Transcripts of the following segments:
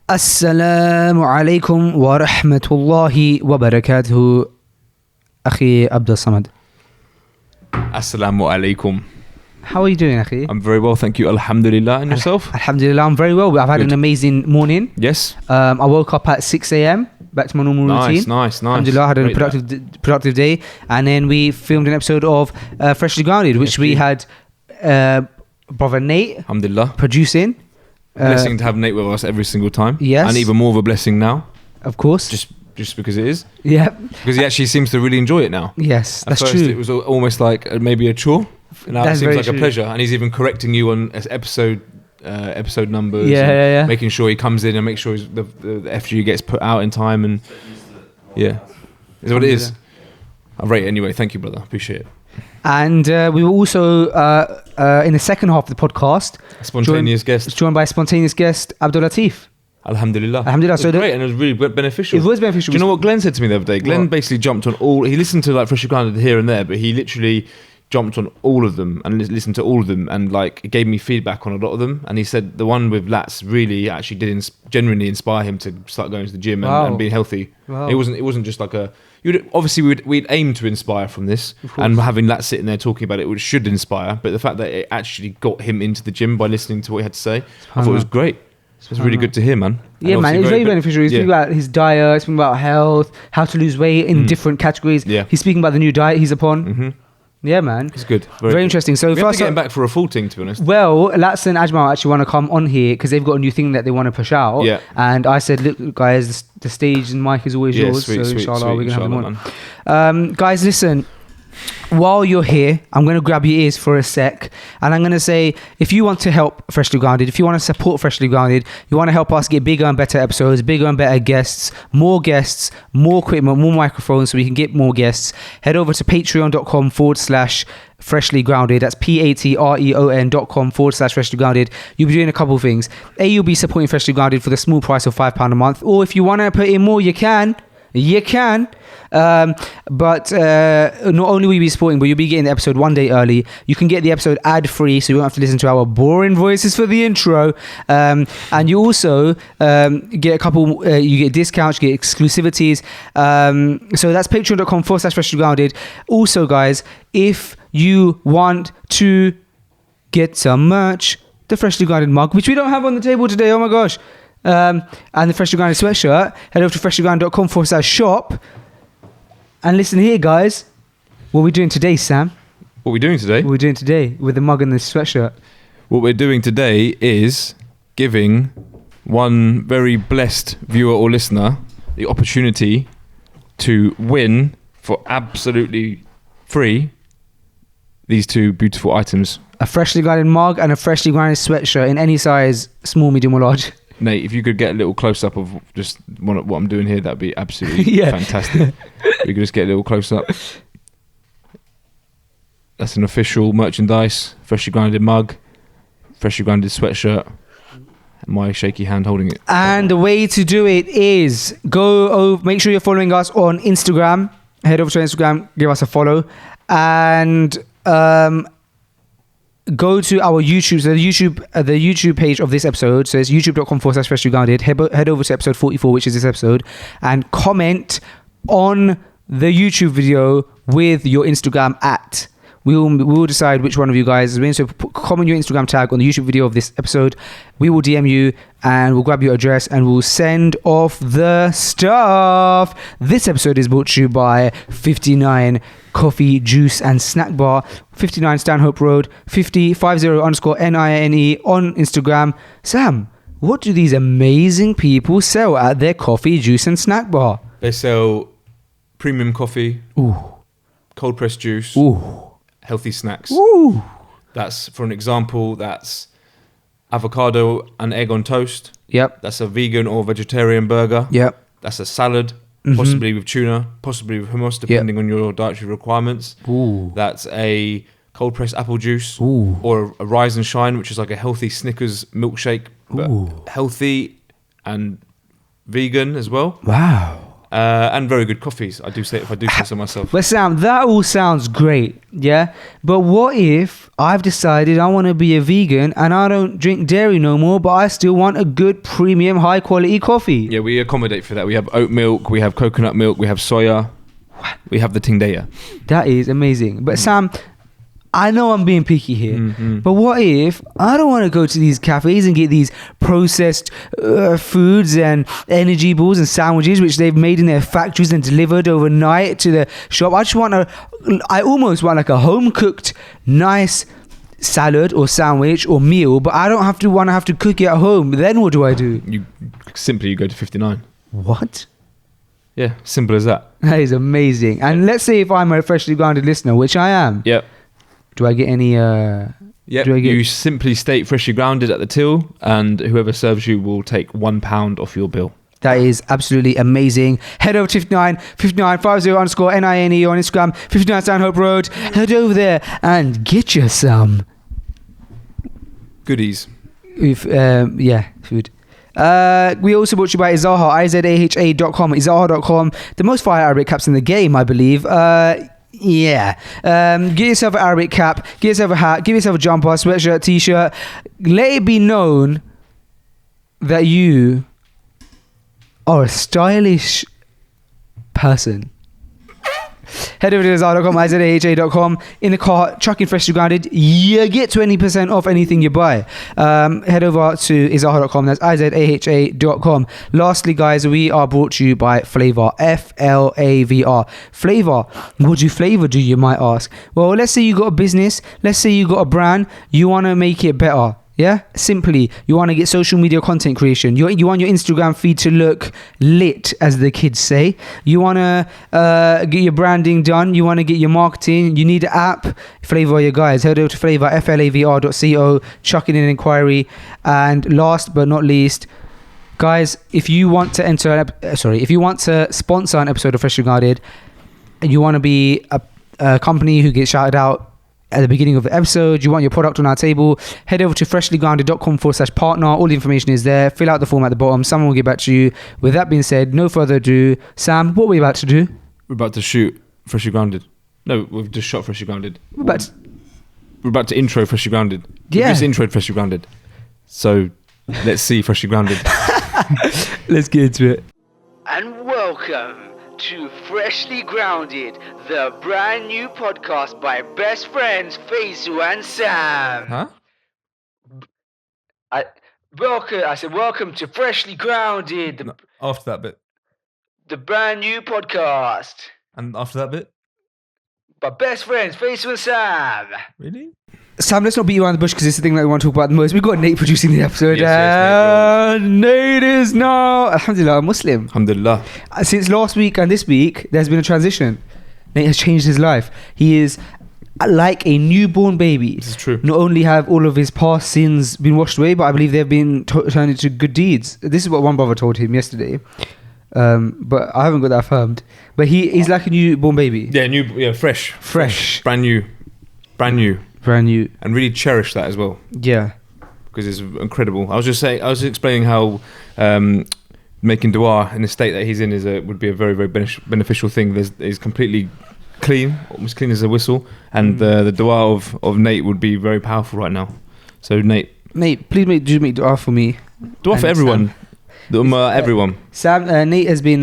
Assalamu alaikum wa rahmatullahi wa barakatuhu. Akhi Abdul Samad. Assalamu alaikum. How are you doing, Akhi? I'm very well, thank you. Alhamdulillah. And yourself? Alhamdulillah, I'm very well. I've had an amazing morning. Yes. I woke up at 6 a.m. back to my normal routine. Nice. Alhamdulillah, I had a productive day. And then we filmed an episode of Freshly Grounded, which we had brother Nate Alhamdulillah. producing. Blessing to have Nate with us every single time. Yes. And even more of a blessing now. Of course. Just because it is. Yeah. Because he actually seems to really enjoy it now. Yes, that's At first true. it was almost like maybe a chore. Now That's it seems very like true. a pleasure. And he's even correcting you on episode numbers. Yeah. Making sure he comes in and make sure the FG gets put out in time. And yeah. Is what it is. I rate it anyway. Thank you, brother. Appreciate it. And we were also in the second half of the podcast Spontaneous guest. joined by a spontaneous guest, Abdul Latif. Alhamdulillah. Alhamdulillah. It was great and it was really beneficial. It was beneficial. Do you know what Glenn said to me the other day? Glenn What? basically jumped on all. He listened to like Freshly Grounded here and there, but he literally jumped on all of them and listened to all of them and like gave me feedback on a lot of them. And he said the one with Lats really actually did genuinely inspire him to start going to the gym and being healthy. Wow. It wasn't just like a. Obviously, we'd aim to inspire from this, and having Lats sitting there talking about it, which should inspire. But the fact that it actually got him into the gym by listening to what he had to say, I thought it was great. It was really good to hear, man. Yeah, man, it's very beneficial. He's speaking about his diet, he's speaking about health, how to lose weight in different categories. Yeah. He's speaking about the new diet he's upon. Mm-hmm. Yeah, man. It's good. Very good. interesting. So we have first to get him back for a full thing, to be honest. Well, Lats and Ajmal actually want to come on here because they've got a new thing that they want to push out. Yeah. And I said, look, guys, the stage and mic is always yours. Sweet, so inshallah, we're going to have them man. on. Guys, listen. While you're here, I'm going to grab your ears for a sec and I'm going to say, if you want to help Freshly Grounded, if you want to support Freshly Grounded, you want to help us get bigger and better episodes, bigger and better guests, more equipment, more microphones so we can get more guests, head over to patreon.com/Freshly Grounded. That's patreon.com/Freshly Grounded. You'll be doing a couple of things. You'll be supporting Freshly Grounded for the small price of £5 a month, or if you want to put in more, you can. But not only will you be supporting, but you'll be getting the episode one day early. You can get the episode ad free, so you won't have to listen to our boring voices for the intro. And you also get a couple. You get discounts, you get exclusivities. So that's patreon.com/Freshly Grounded. Also, guys, if you want to get some merch, the Freshly Grounded mug, which we don't have on the table today. Oh my gosh. And the Freshly Grounded sweatshirt, head over to freshlygrounded.com/shop. And listen here, guys. What are we doing today, Sam? What are we doing today? What are we doing today with the mug and the sweatshirt? What we're doing today is giving one very blessed viewer or listener the opportunity to win for absolutely free these two beautiful items. A Freshly Grounded mug and a Freshly Grounded sweatshirt in any size, small, medium or large. Nate, if you could get a little close-up of just what I'm doing here, that'd be absolutely fantastic. We could just get a little close-up. That's an official merchandise, Freshly Grounded mug, Freshly Grounded sweatshirt, my shaky hand holding it. And the way to do it is go over, make sure you're following us on Instagram. Head over to Instagram, give us a follow. And go to our YouTube, so the YouTube page of this episode. So it's youtube.com/Freshly Grounded. Head over to episode 44, which is this episode, and comment on the YouTube video with your Instagram @ We will decide which one of you guys is winning. So comment your Instagram tag on the YouTube video of this episode. We will DM you and we'll grab your address and we'll send off the stuff. This episode is brought to you by 59 Coffee, Juice and Snack Bar, 59 Stanhope Road, 50_NINE on Instagram. Sam, what do these amazing people sell at their coffee, juice and snack bar? They sell premium coffee, cold pressed juice, healthy snacks. Ooh. That's, for an example, that's avocado and egg on toast. Yep. That's a vegan or vegetarian burger. Yep. That's a salad, possibly with tuna, possibly with hummus, depending on your dietary requirements. Ooh. That's a cold pressed apple juice, or a Rise and Shine, which is like a healthy Snickers milkshake, but healthy and vegan as well. Wow. and very good coffees. I do say if I do say so myself. But Sam, that all sounds great, yeah? But what if I've decided I want to be a vegan and I don't drink dairy no more, but I still want a good premium high quality coffee? Yeah, we accommodate for that. We have oat milk, we have coconut milk, we have soya, we have the ting there. That is amazing. But Sam, I know I'm being picky here, but what if I don't want to go to these cafes and get these processed foods and energy balls and sandwiches which they've made in their factories and delivered overnight to the shop? I almost want like a home cooked nice salad or sandwich or meal, but I don't have to cook it at home. Then what do I do? You go to 59. What? Yeah, simple as that. That is amazing. And let's say if I'm a freshly grounded listener, which I am. Yep. Do I get any? You simply state freshly grounded at the till, and whoever serves you will take £1 off your bill. That is absolutely amazing. Head over to 5950_NINE on Instagram, 59 Stanhope Road. Head over there and get you some goodies. With food. We also brought you by Izaha, IZAHA.com, Izaha.com. The most fire Arabic caps in the game, I believe. Get yourself an Arabic cap, get yourself a hat, give yourself a jumper, sweatshirt, t-shirt. Let it be known that you are a stylish person. Head over to Izaha.com, IZAHA.com. In the car, chucking freshly grounded, you get 20% off anything you buy. Head over to Izaha.com, that's IZAHA.com. Lastly, guys, we are brought to you by Flavor, FLAVR. Flavor, what do flavor do, you might ask? Well, let's say you got a business, let's say you got a brand, you want to make it better. Yeah, simply, you want to get social media content creation. You want your Instagram feed to look lit, as the kids say. You want to get your branding done. You want to get your marketing. You need an app. Flavor, your guys. Head over to Flavor, FLAVR.co. Chuck in an inquiry. And last but not least, guys, if you want to sponsor an episode of Freshly Guarded, and you want to be a company who gets shouted out at the beginning of the episode, you want your product on our table, head over to freshlygrounded.com/partner. All the information is there. Fill out the form at the bottom. Someone will get back to you. With that being said, no further ado, Sam, what are we about to do? We're about to shoot Freshly Grounded. No, we've just shot Freshly Grounded. We're about to intro Freshly Grounded. Yeah. We've just introed Freshly Grounded. So let's see Freshly Grounded. Let's get into it. And welcome to Freshly Grounded, the brand new podcast by best friends Faisu and Sam. Huh? I said welcome to Freshly Grounded, After that bit. the brand new podcast And after that bit? by best friends Faisu and Sam. Really? Sam, let's not beat you around the bush because it's the thing that we want to talk about the most. We've got Nate producing the episode. Yes, Nate is now, alhamdulillah, a Muslim. Alhamdulillah. Since last week and this week, there's been a transition. Nate has changed his life. He is like a newborn baby. This is true. Not only have all of his past sins been washed away, but I believe they've been turned into good deeds. This is what one brother told him yesterday. But I haven't got that affirmed. But he's like a newborn baby. Yeah, fresh. Brand new. Brand new. And really cherish that as well. Yeah. Because it's incredible. I was explaining how making dua in the state that he's in would be a very, very beneficial thing. He's completely clean, almost clean as a whistle, and the dua of Nate would be very powerful right now. So Nate, please make dua for me. Dua for everyone. Everyone. Sam, Nate has been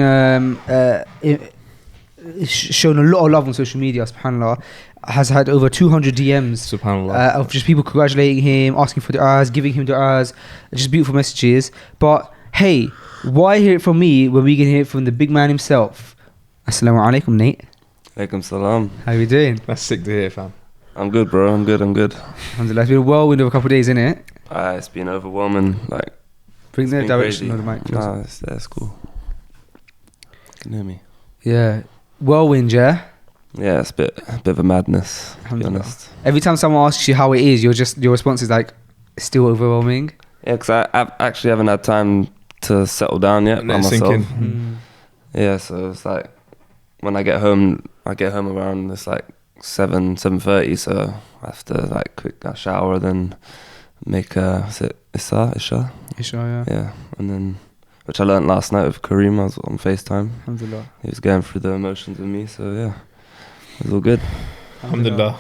shown a lot of love on social media, subhanAllah. Has had over 200 DMs, subhanAllah, of just people congratulating him, asking for du'as, giving him du'as, just beautiful messages. But hey, why hear it from me when we can hear it from the big man himself? Assalamu alaikum, Nate. Alaikum salam. How you doing? That's sick to hear, fam. I'm good, bro. I'm good. Alhamdulillah. It's been a whirlwind of a couple of days, isn't it? It's been overwhelming. Like, bring the direction crazy. of the mic. Nah, that's cool. You can hear me. Yeah. Whirlwind, yeah? Yeah, it's a bit of a madness, to be honest. Every time someone asks you how it is, your response is like, it's still overwhelming. Yeah, because I actually haven't had time to settle down yet by myself. Yeah, so it's like when I get home around it's like 7:30, so I have to like quick shower, then make Isha, yeah. yeah, and then which I learned last night with Kareem. I was on FaceTime. Alhamdulillah. He was going through the emotions with me, so yeah, it was all good. Alhamdulillah.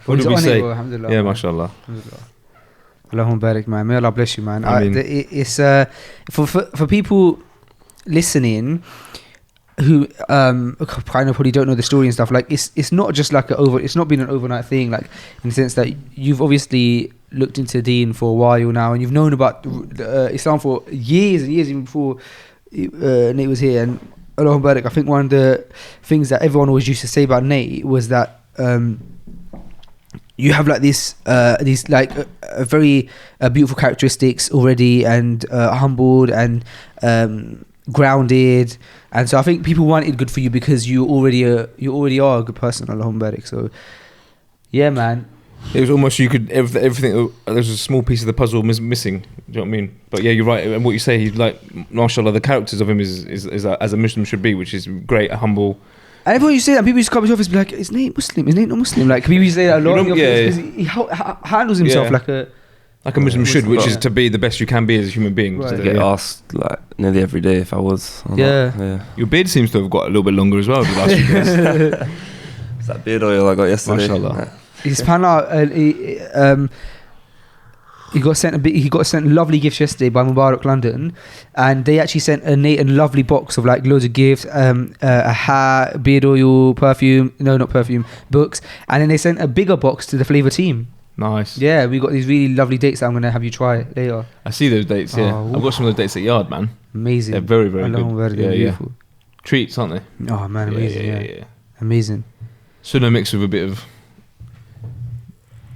What did we say? Alhamdulillah. Yeah, mashallah. Alhamdulillah. Allahumma barik, man. May Allah bless you, man. I mean, it's for people listening who kind of probably don't know the story and stuff. Like it's not just like it's not been an overnight thing. Like in the sense that you've obviously looked into Deen for a while now, and you've known about Islam for years and years, even before Nate was here. And Allahumma barik, I think one of the things that everyone always used to say about Nate was that you have like these like very beautiful characteristics already, and humbled and grounded, and so I think people wanted good for you because you already are a good person. Allahumma barik. So yeah, man. It was almost everything. There's a small piece of the puzzle missing. Do you know what I mean? But yeah, you're right. And what you say, he's like, mashallah, the characters of him is as a Muslim should be, which is great, humble. And everyone used to say that, people used to come to his office and be like, is Nate Muslim? Is Nate not Muslim? Like, people used to say that a lot in the office, because he handles himself like a Muslim should, which is to be the best you can be as a human being. Right. I get asked like nearly every day if I was. Yeah. Your beard seems to have got a little bit longer as well over the last few days. It's that beard oil I got yesterday. Mashallah. He's found out, he got sent lovely gifts yesterday by Mubarak London, and they actually sent Nate a lovely box of like loads of gifts, a hat, beard oil, books, and then they sent a bigger box to the Flavour team. Nice. Yeah, we got these really lovely dates that I'm gonna have you try later. I see those dates. Yeah, I've got some of those dates at Yard, man. Amazing. They're very, very good. Yeah, beautiful. Treats, aren't they? Oh man, amazing. Yeah. Amazing. Sunnah mixed with a bit of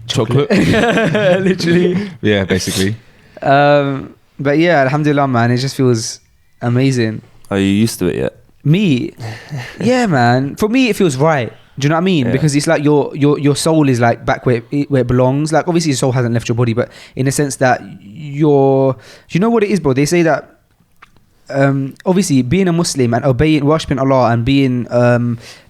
chocolate. Literally. Yeah, basically. But yeah, alhamdulillah, man, it just feels amazing. Are you used to it yet? Me? Yeah, man. For me, it feels right. Do you know what I mean? Yeah. Because it's like your soul is like back where it belongs. Like obviously your soul hasn't left your body, but in the sense that do you know what it is, bro? They say that obviously being a Muslim and worshipping Allah and being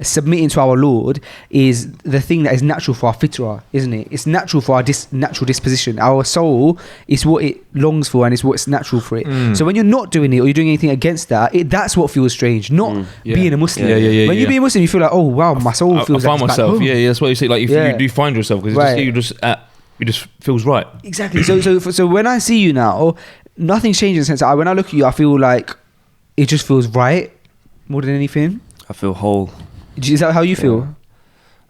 submitting to our Lord is the thing that is natural for our fitrah, isn't it? It's natural for our natural disposition. Our soul is what it longs for, and it's what's natural for it. So when you're not doing it or you're doing anything against that, that's what feels strange, not being a Muslim. When you be a Muslim, you feel like, oh wow, my soul feels I like find myself. Yeah, that's what you say. Like if you do find yourself, because it just feels right. Exactly. So when I see you now, nothing's changed in the sense that when I look at you, I feel like it just feels right more than anything. I feel whole. Is that how you feel?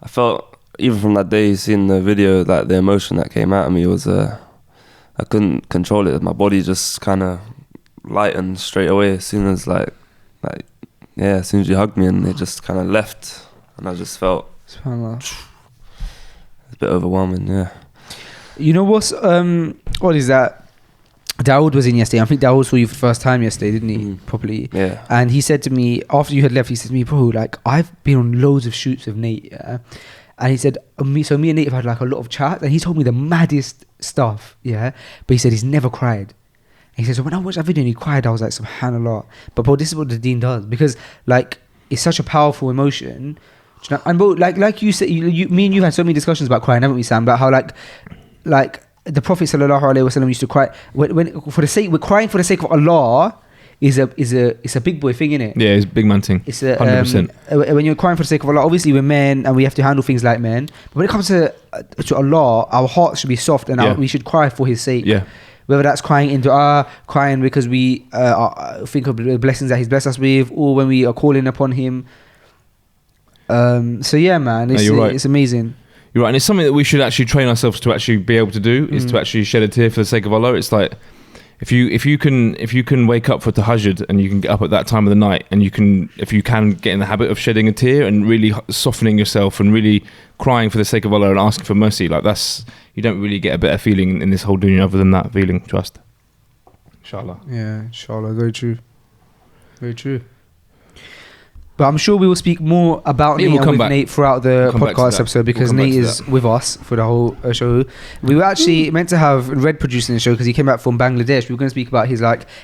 I felt, even from that day seeing the video, like the emotion that came out of me was I couldn't control it. My body just kind of lightened straight away as soon as as soon as you hugged me, and it just kind of left, and I just felt it's a bit overwhelming. Yeah. You know what is that? Dawood was in yesterday. I think Dawood saw you for the first time yesterday, didn't he? Properly. Yeah. And he said to me, after you had left, he said to me, bro, like, I've been on loads of shoots with Nate, yeah? And he said, me and Nate have had like a lot of chat, and he told me the maddest stuff, yeah? But he said he's never cried. And he said, so when I watched that video and he cried, I was like, subhanallah. But bro, this is what the deen does, because like, it's such a powerful emotion. And bro, like you said, me and you had so many discussions about crying, haven't we, Sam? About how like the Prophet sallallahu alaihi wasallam used to cry when crying for the sake of Allah is a big boy thing, innit? Yeah, it's a big man thing. It's a 100%. When you're crying for the sake of Allah, obviously we're men and we have to handle things like men. But when it comes to Allah, our hearts should be soft, and we should cry for His sake. Yeah. Whether that's crying in dua, crying because we think of the blessings that He's blessed us with, or when we are calling upon Him. So yeah, man, it's amazing. You're right, and it's something that we should actually train ourselves to actually be able to do, is to actually shed a tear for the sake of Allah. It's like if you can wake up for tahajjud and you can get up at that time of the night, and if you can get in the habit of shedding a tear and really softening yourself and really crying for the sake of Allah and asking for mercy, like you don't really get a better feeling in this whole dunya other than that feeling. Trust. Inshallah. Yeah, inshallah. Very true. Very true. But I'm sure we will speak more about Nate and with Nate throughout the podcast episode, because Nate is with us for the whole show. We were actually meant to have Red producing the show because he came back from Bangladesh. We were going to speak about his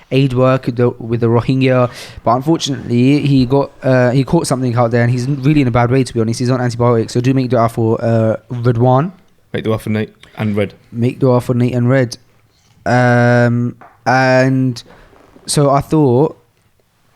aid work with the Rohingya, but unfortunately he caught something out there, and he's really in a bad way, to be honest. He's on antibiotics, so do make dua for Redwan. Make dua for Nate and Red. Make dua for Nate and Red. And So I thought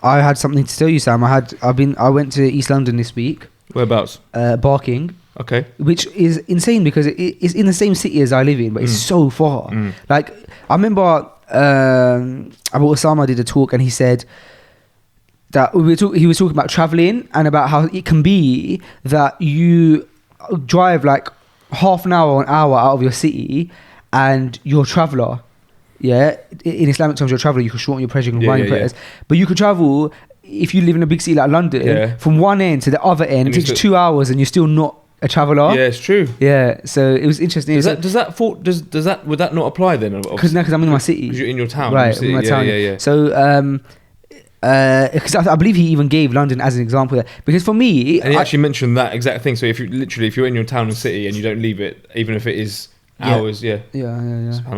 I had something to tell you, Sam. I went to East London this week. Whereabouts? Barking. Okay. Which is insane because it's in the same city as I live in, but it's so far. Like, I remember Abu Osama did a talk and he said that he was talking about traveling and about how it can be that you drive like half an hour or an hour out of your city and you're a traveller. Yeah, in Islamic terms, you're a traveller. You can shorten your prayers, you can combine your prayers, but you could travel if you live in a big city like London from one end to the other end. It takes you 2 hours, and you're still not a traveller. Yeah, it's true. Yeah, so it was interesting. Would that not apply then? Because I'm in my city. Because you're in your town, right? In my town. Yeah. So because I believe he even gave London as an example there. Because for me, and he actually mentioned that exact thing. So if you're in your town and city and you don't leave it, even if it is hours, I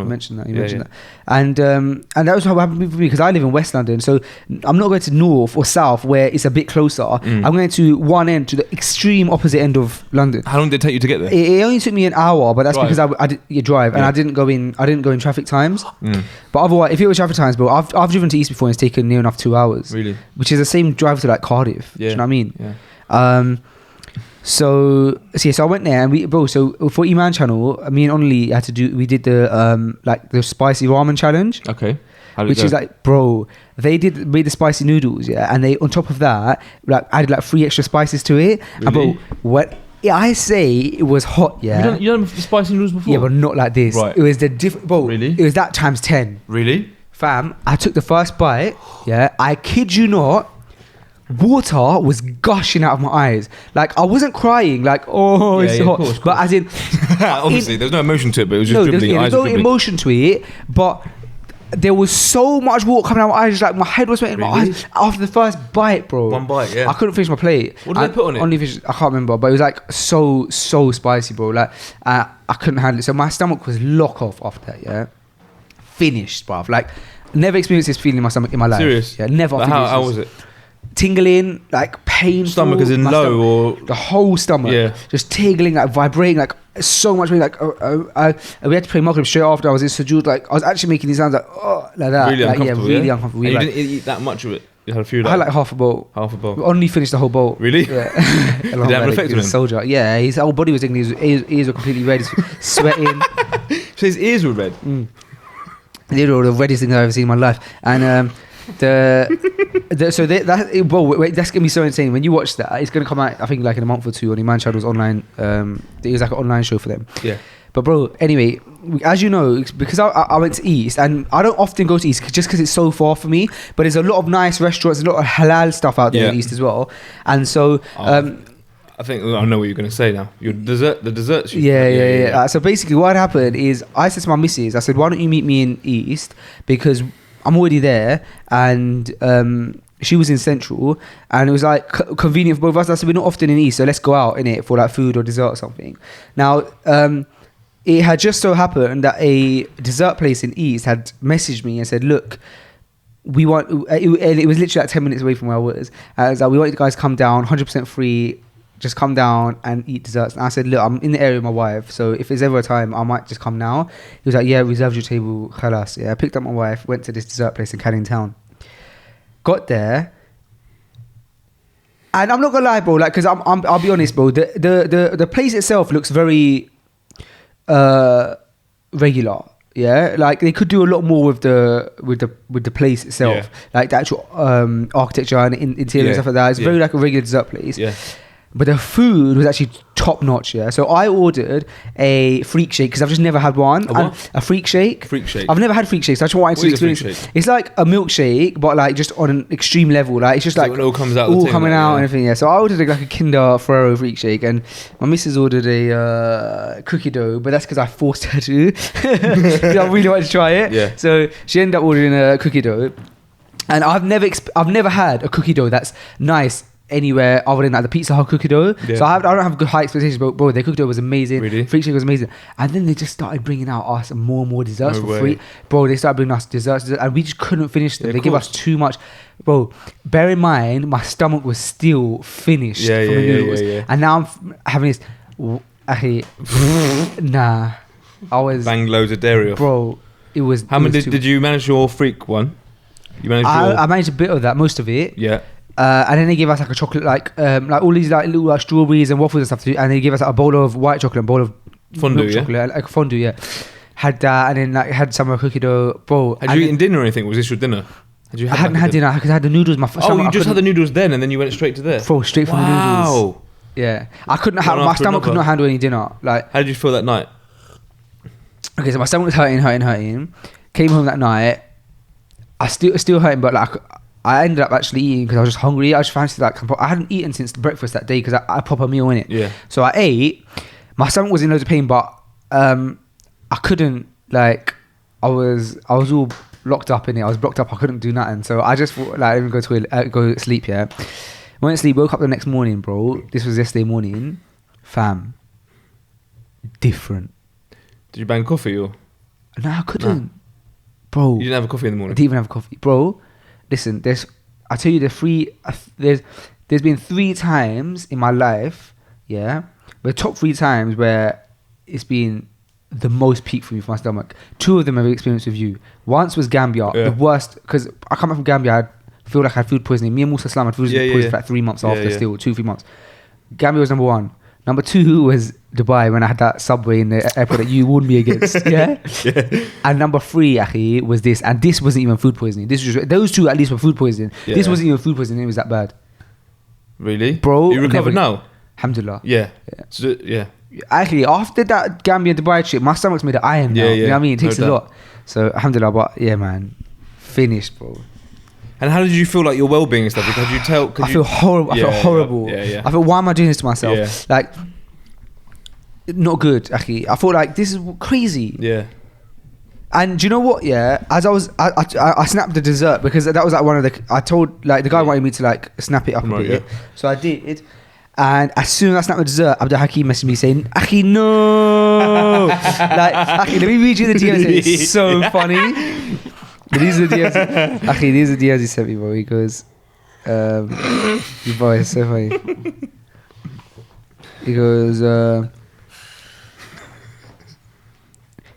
mentioned that. You mentioned that, and that was how it happened for me because I live in West London, so I'm not going to north or south where it's a bit closer. I'm going to one end, to the extreme opposite end of London. How long did it take you to get there? It only took me an hour, but that's because I did drive and I didn't go in traffic times. But otherwise, if it was traffic times, bro, I've driven to East before and it's taken near enough 2 hours. Really? Which is the same drive to like Cardiff. Do you know what I mean? Yeah. So I went there and so for Iman channel, me and Only we did the the spicy ramen challenge. Okay. Which is like, bro, made the spicy noodles, and they on top of that added like 3 extra spices to it. Really? And bro, what I say, it was hot, You done the spicy noodles before? Yeah, but not like this. Right. It was the different, bro. Really? It was that times 10. Really? Fam, I took the first bite. Yeah, I kid you not. Water was gushing out of my eyes. Like, I wasn't crying, like, it's hot. Of course. But as in... Obviously, there's no emotion to it, but it was just dribbling. There's no emotion to it, but there was so much water coming out of my eyes, like, my head was sweating, my eyes, after the first bite, bro. One bite, yeah. I couldn't finish my plate. What did they put on it? I can't remember, but it was, like, so spicy, bro. Like, I couldn't handle it. So my stomach was lock off after that, yeah? Finished, bruv. Like, never experienced this feeling in my stomach in my life. Serious? Yeah, never. Like how was it? Tingling, like painful. Stomach as in low or the whole stomach, just tingling, like vibrating, like so much pain. Like we had to play Maghrib straight after. I was in sujood, like I was actually making these sounds like like that. Really uncomfortable. Really uncomfortable. And you didn't eat that much of it. You had a few. I had like half a bowl. We only finished the whole bowl. Really? Yeah. Did it have an effect on him? Soldier. Yeah, his whole body was tingling. His ears were completely red. Sweating. So his ears were red. They were the reddest thing I've ever seen in my life, and. That's gonna be so insane when you watch that. It's gonna come out, I think, like in a month or two on Iman Channel's online. It was like an online show for them. Yeah. But bro, anyway, as you know, because I went to East, and I don't often go to East just because it's so far for me. But there's a lot of nice restaurants, a lot of halal stuff out there in East as well. And so, I think I know what you're gonna say now. The desserts. Yeah. So basically, what happened is I said to my missus, I said, "Why don't you meet me in East? Because I'm already there," and she was in Central, and it was like convenient for both of us. I said, we're not often in East, so let's go out in it for like food or dessert or something. Now, it had just so happened that a dessert place in East had messaged me and said, look, we want, and it was literally like 10 minutes away from where I was. I was like, we want you guys to come down, 100% free. Just come down and eat desserts. And I said, look, I'm in the area with my wife, so if there's ever a time, I might just come now. He was like, yeah, reserved your table, khalas. Yeah, I picked up my wife, went to this dessert place in Canning Town. Got there, and I'm not gonna lie, bro, like, because I'll be honest, bro, the place itself looks very regular. Yeah, like they could do a lot more with the place itself, like the actual architecture and interior and stuff like that. It's very like a regular dessert place. Yeah. But the food was actually top notch, yeah. So I ordered a freak shake because I've just never had one. A freak shake. Freak shake. I've never had freak shakes. So I just wanted to experience it. It's like a milkshake, but like just on an extreme level. Like it's just like it all comes out. All coming out and everything. Yeah. So I ordered like a Kinder Ferrero freak shake, and my missus ordered a cookie dough, but that's because I forced her to. I really wanted to try it. Yeah. So she ended up ordering a cookie dough, and I've never had a cookie dough that's nice anywhere other than like the Pizza Hut cookie dough. So I don't have good high expectations, but bro, their cookie dough was amazing. Really? Freak shake was amazing. And then they just started bringing out us more and more desserts for free. Bro, they started bringing us desserts, and we just couldn't finish them. They give us too much. Bro, bear in mind, my stomach was still finished from the noodles. And now I'm having this... Nah. I was... Bang loads of dairy off. Bro, it was... How many did you manage your freak one? You managed I managed a bit of that, most of it. Yeah. And then they gave us like a chocolate, like all these like little like strawberries and waffles and stuff. And they gave us like, a bowl of white chocolate, and a bowl of Fondue, milk chocolate, like fondue. Yeah, had that, and then like had some cookie dough, bro. Had you eaten dinner or anything? Was this your dinner? I hadn't had dinner because I had the noodles. You just had the noodles then, and then you went straight to there. Bro, straight from the noodles. Yeah, I couldn't. My stomach could not handle any dinner. Like, how did you feel that night? Okay, so my stomach was hurting. Came home that night. I still hurting, but like I ended up actually eating because I was just hungry. I just fancied like I hadn't eaten since breakfast that day because I proper meal in it. Yeah. So I ate. My stomach was in loads of pain, but I couldn't like. I was all locked up in it. I was blocked up. I couldn't do nothing. So I just thought, like, even go sleep. Yeah. Went to sleep. Woke up the next morning, bro. This was yesterday morning. Fam. Different. Did you bang coffee or? No, I couldn't. No. Bro. You didn't have a coffee in the morning? I didn't even have a coffee. Bro, listen, I tell you there's been 3 times in my life, yeah, the top 3 times where it's been the most peak for me for my stomach. 2 of them I've experienced with you. Once was Gambia, the worst, because I come back from Gambia, I feel like I had food poisoning. Me and Musa Slam had food poisoning for like 3 months after, still 2-3 months. Gambia was number 1. Number 2 was Dubai, when I had that subway in the airport that you warned me against. Yeah? And number 3, Akhi, was this. And this wasn't even food poisoning. Those 2 at least were food poisoning. Yeah. This wasn't even food poisoning. It was that bad. Really? Bro. You recovered now? Alhamdulillah. Yeah. So, yeah. Actually, after that Gambia Dubai trip, my stomach's made of iron now. You know what I mean? It takes a lot. So, alhamdulillah. But yeah, man. Finished, bro. And how did you feel like your well-being and stuff? Could you tell? I feel horrible. I feel horrible. Yeah. I feel, why am I doing this to myself? Like, not good, actually. I thought like this is crazy. Yeah. And do you know what? Yeah, as I snapped the dessert because that was like one of the. I told like the guy wanted me to like snap it up a bit, so I did. And as soon as I snapped the dessert, Abdul Hakim messaged me saying, "Akhi, no!" Like, Akhi, let me read you the DMs. It's so funny. But these are the DMs. Akhi, these are the DMs he sent me, bro. He goes, "You boy, it's so funny." He goes.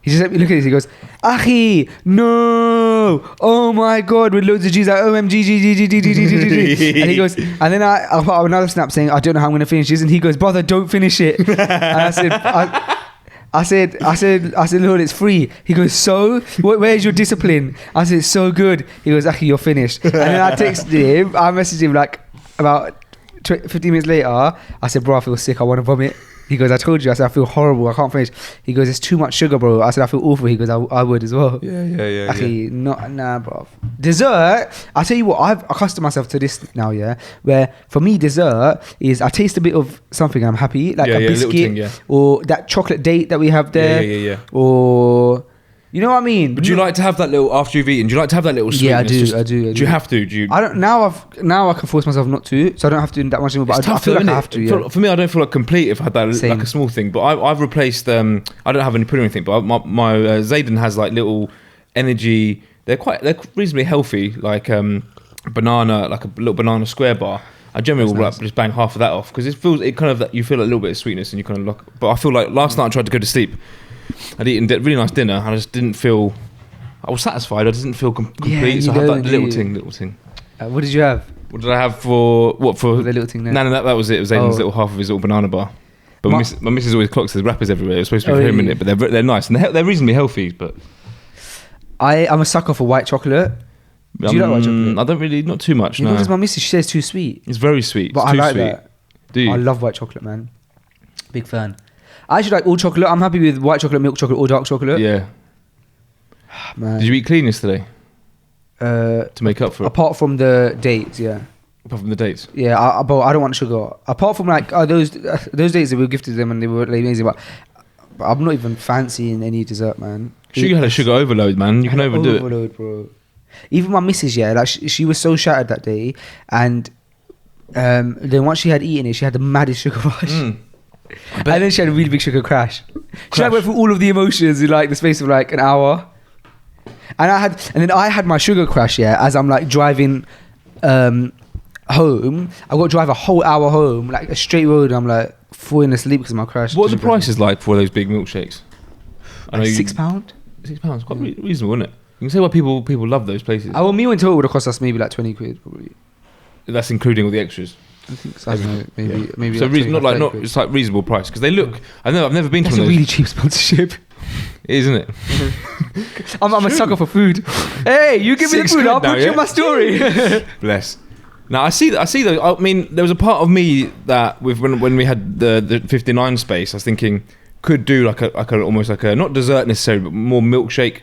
He just let me look at this. He goes, "Akhi, no! Oh my God!" With loads of G's like OMG, G. And he goes, and then I put out another snap saying, "I don't know how I'm gonna finish this." And he goes, "Brother, don't finish it." And I said, "Lord, it's free." He goes, "So, where's your discipline?" I said, "It's so good." He goes, "Akhi, you're finished." And then I texted him. I messaged him like about 15 minutes later. I said, "Bro, I feel sick. I want to vomit." He goes, "I told you." I said, "I feel horrible. I can't finish." He goes, "It's too much sugar, bro." I said, "I feel awful." He goes, I would as well. Yeah. Actually, nah, bro. Dessert, I tell you what, I've accustomed myself to this now, yeah, where for me, dessert is I taste a bit of something and I'm happy, like a biscuit or that chocolate date that we have there. Yeah. Or, you know what I mean? But do you like to have that little, after you've eaten, do you like to have that little sweetness? Yeah, I do. Do you have to? I don't, now I can force myself not to, so I don't have to do that much anymore, but I feel like I have to, yeah. For me, I don't feel like complete if I had that like a small thing, but I've replaced, I don't have any pudding or anything, but my Zayden has like little energy, they're reasonably healthy, like banana, like a little banana square bar. I generally will just bang half of that off, because you feel a little bit of sweetness and you kind of look, but I feel like last night I tried to go to sleep, I'd eaten a really nice dinner and I just didn't feel, I was satisfied, I didn't feel complete, so I had that little thing. What did you have? What did I have for the little thing there? No, that was it. It was Aiden's little half of his little banana bar. But my missus always clocks there's wrappers everywhere. It was supposed to be for him in it, but they're nice and they're reasonably healthy. But I'm a sucker for white chocolate. Do you like white chocolate? I don't really, not too much. Because my missus, she says it's too sweet. It's very sweet. But it's I too like sweet. that. Do you? I love white chocolate, man. Big fan. I actually like all chocolate. I'm happy with white chocolate, milk chocolate, or dark chocolate. Yeah. Man. Did you eat clean yesterday? To make up for it? Apart from the dates, yeah. Apart from the dates? Yeah, but I don't want sugar. Apart from like those dates that we were gifted them and they were like, amazing, but I'm not even fancying any dessert, man. You had a sugar overload, man. You can overdo it. Bro. Even my missus, yeah, like she was so shattered that day, and then once she had eaten it, she had the maddest sugar rush. And then she had a really big sugar crash. She went through all of the emotions in like the space of like an hour. And then I had my sugar crash, yeah, as I'm like driving home. I got to drive a whole hour home, like a straight road, and I'm like falling asleep because of my crash. What are the prices like for those big milkshakes? Like £6? £6, quite reasonable, isn't it? can say why people love those places. Our meal in total would have cost us maybe like 20 quid probably. That's including all the extras. I think so. I don't know, maybe. So like it's like reasonable price because they look. I know I've never been to That's one a of those. really cheap sponsorship. Isn't it? I'm a sucker for food. Hey, you give me the 6 food, quid I'll now, put you yeah? in my story. Bless. Now I see those. I mean, there was a part of me that when we had the 59 space, I was thinking could do like a almost like a not dessert necessarily, but more milkshake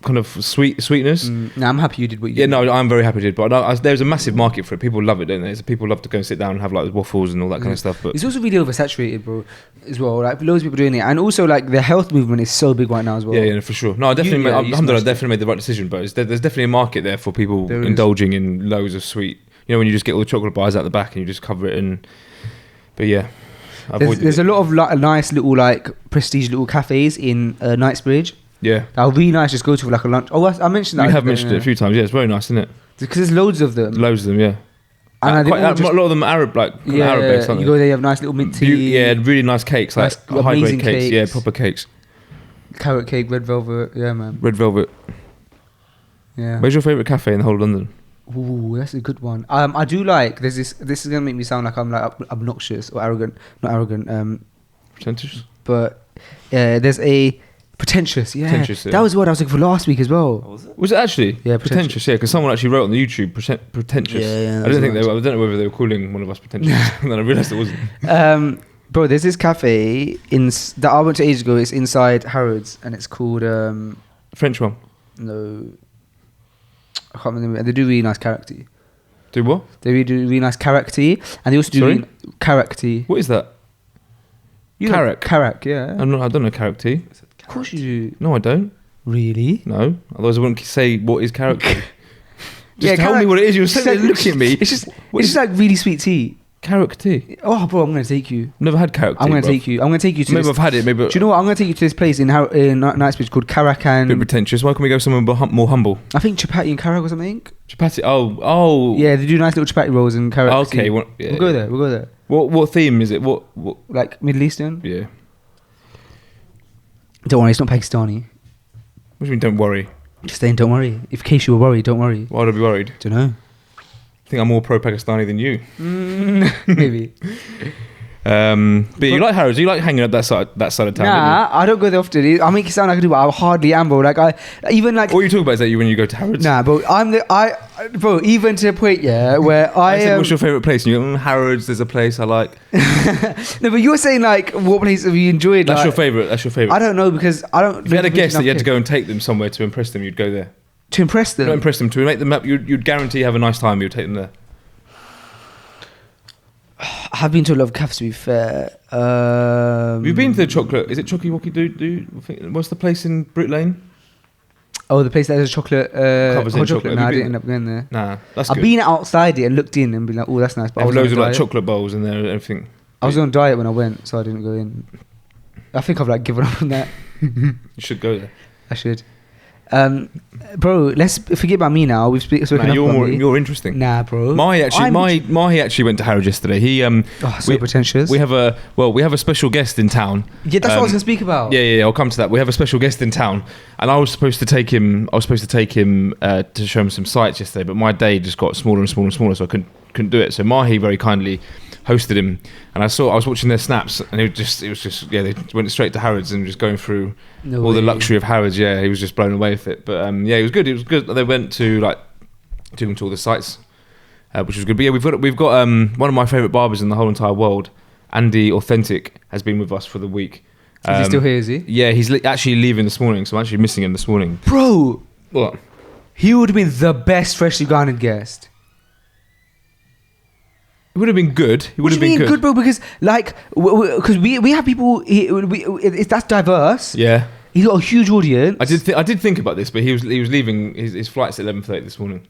kind of sweetness. Nah, I'm happy you did what you did. Yeah, no, I'm very happy you did. But there's a massive market for it. People love it, don't they? People love to go and sit down and have like waffles and all that kind of stuff. But it's also really oversaturated, bro, as well. Like loads of people doing it, and also like the health movement is so big right now as well. Yeah, for sure. No, I definitely, definitely made the right decision. But there's definitely a market there for people indulging in loads of sweet. You know, when you just get all the chocolate bars out the back and you just cover it in. But yeah, there's a lot of nice little like prestige little cafes in Knightsbridge. Yeah, that would be nice. Just go to like a lunch. Oh, I mentioned that. We have mentioned it a few times. Yeah, it's very nice, isn't it? Because there's loads of them. Yeah. And a lot of them are Arab, Arab based, aren't they? You go there, you have nice little mint tea. Really nice cakes, like high grade cakes. Yeah, proper cakes. Carrot cake, red velvet. Yeah, man. Red velvet. Yeah. Where's your favourite cafe in the whole of London? Ooh, that's a good one. I do like. There's this. This is gonna make me sound like I'm like obnoxious or arrogant. Not arrogant. Pretentious. But there's a pretentious. Yeah. Pretentious, yeah. That was the word I was looking for last week as well. Was it actually? Yeah, pretentious. Yeah, because someone actually wrote on the YouTube pretentious. Yeah. I don't know whether they were calling one of us pretentious, and then I realised it wasn't. Bro, there's this cafe that I went to ages ago. It's inside Harrods, and it's called French one. No, I can't remember. And they do really nice carrot tea. Do what? They do really nice carrot tea, and they also do carrot tea. What is that? Carrot. Carrot, yeah. I don't know carrot tea. Of course you do. No, I don't. Really? No. Otherwise, I wouldn't say what is carrot tea. Just tell me what it is. You're sitting there looking at me. It's just like really sweet tea. Carrot tea. Oh, bro, I'm gonna take you. Never had carrot tea. I'm gonna take you to. Maybe I've had it. Maybe. Do you know what? I'm gonna take you to this place in Knightsbridge called Karakan. Bit pretentious. Why can't we go somewhere more humble? I think chapati and carrot or something. Chapati. Oh. Yeah, they do nice little chapati rolls and carrot. Okay. We'll go there. What theme is it? What? Like Middle Eastern. Yeah. Don't worry, it's not Pakistani. What do you mean? Don't worry. Just saying, don't worry. In case you were worried, don't worry. Why would I be worried? Don't know. I think I'm more pro-Pakistani than you. Maybe. But you like Harrods? You like hanging at that side of town? Nah, I don't go there often. I make it sound like I do, but I hardly am, bro. Like What you talk about is that when you go to Harrods? Nah, bro. Bro. Even to the point, where I said, what's your favourite place? And you go, Harrods. There's a place I like. No, but you're saying like, what place have you enjoyed? That's your favourite. I don't know because I don't. If you had a guess that you had to go and take them somewhere to impress them, you'd go there. To impress them? Not impress them. To make them up, you'd guarantee have a nice time. You'd take them there. I've been to a lot of cafes, to be fair. You've been to the chocolate. Is it Chocky Wocky Do? What's the place in Brick Lane? Oh, the place that has chocolate. Covers in chocolate. No, I didn't end up going there. Nah, that's good. I've been outside it and looked in and been like, oh, that's nice. But I have loads of like chocolate bowls in there and everything. I was on diet when I went, so I didn't go in. I think I've like given up on that. You should go there. I should. Bro, let's forget about me now. We've spoken about me. You're interesting. Nah, bro. Mahi actually went to Harrods yesterday. He so pretentious. We have a special guest in town. Yeah, that's what I was gonna speak about. Yeah. I'll come to that. We have a special guest in town, and I was supposed to take him. To show him some sights yesterday, but my day just got smaller and smaller and smaller, so I couldn't do it. So Mahi very kindly hosted him, and I was watching their snaps, and it was just they went straight to Harrods and just going through the luxury of Harrods. Yeah, he was just blown away with it. But it was good. They went to took him to all the sites, which was good. But yeah, we've got one of my favourite barbers in the whole entire world, Andy Authentic, has been with us for the week. Is he still here? Is he? Yeah, he's actually leaving this morning, so I'm actually missing him this morning. Bro, what? He would have been the best freshly garnered guest. It would have been good. It would have been good, bro. Because we have people. That's diverse. Yeah. He's got a huge audience. I did think about this, but he was leaving his flight's at 11:30 this morning.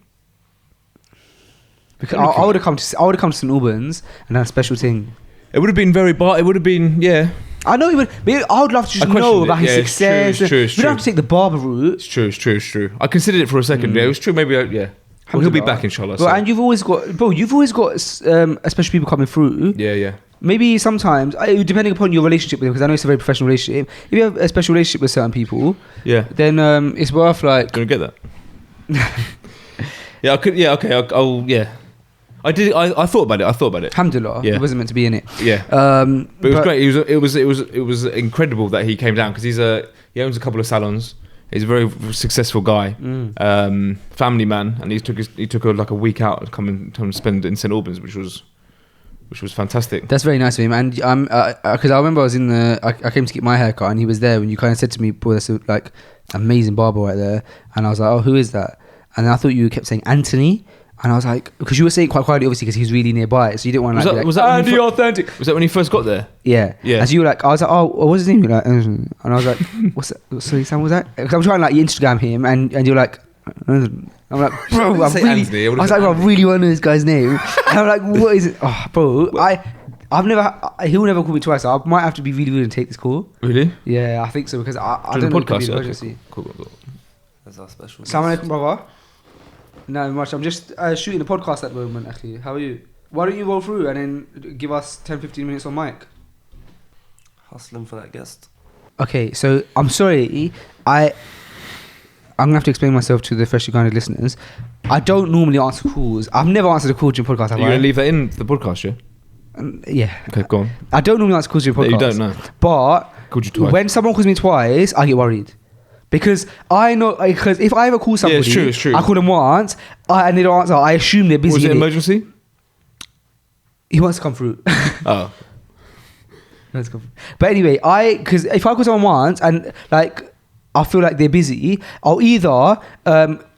Because I would have come to St Albans and done a special thing. It would have been it would have been I know, but I would love to just know about his success. It's true. We don't have to take the Barber route. It's true. I considered it for a second. Yeah, it was true. Maybe Well, he'll be back, inshallah. Bro, and you've always got special people coming through. Yeah. maybe sometimes, depending upon your relationship with him, because I know it's a very professional relationship. If you have a special relationship with certain people, then it's worth like. Don't get that. Yeah, I could. Yeah, okay. I'll yeah. I did. I thought about it. Alhamdulillah. Yeah. It wasn't meant to be in it. Yeah. But it was great. It was incredible that he came down because he owns a couple of salons. He's a very successful guy, family man, and he took a week out to come and spend in St Albans, which was fantastic. That's very nice of him. And because I remember I came to get my haircut and he was there when you kind of said to me, "Boy, that's a, like amazing barber right there," and I was like, "Oh, who is that?" And I thought you kept saying Anthony. And I was like, because you were saying it quite quietly, obviously, because he was really nearby, so you didn't want to was that Andy Authentic? Was that when he first got there? Yeah. And so you were like, I was like, oh, what's his name? You're like, and I was like, what's that? Sorry, Sam, was that? Because I'm trying to like Instagram him, and you're like, I'm like, bro, I really want to know this guy's name. And I'm like, what is it? Oh, bro, he'll never call me twice. So I might have to be really good and take this call. Really? Yeah, I think so because I don't know. Podcast. Okay. Cool. That's our special. Assalamu alaikum, brother. No, much. I'm just shooting a podcast at the moment, actually. How are you? Why don't you roll through and then give us 10-15 minutes on mic? Hustling for that guest. Okay, so I'm sorry. I'm going to have to explain myself to the freshly grounded listeners. I don't normally answer calls. I've never answered a call during podcast. Are you going to leave that in the podcast, yeah? Yeah. Okay, go on. I don't normally answer calls during podcast. You don't know. But called you twice. When someone calls me twice, I get worried. Because I know, because if I ever call somebody, it's true. I call them once, and they don't answer, I assume they're busy. Was it an emergency? He wants to come through. Oh. But anyway, because if I call someone once, and like, I feel like they're busy, I'll either,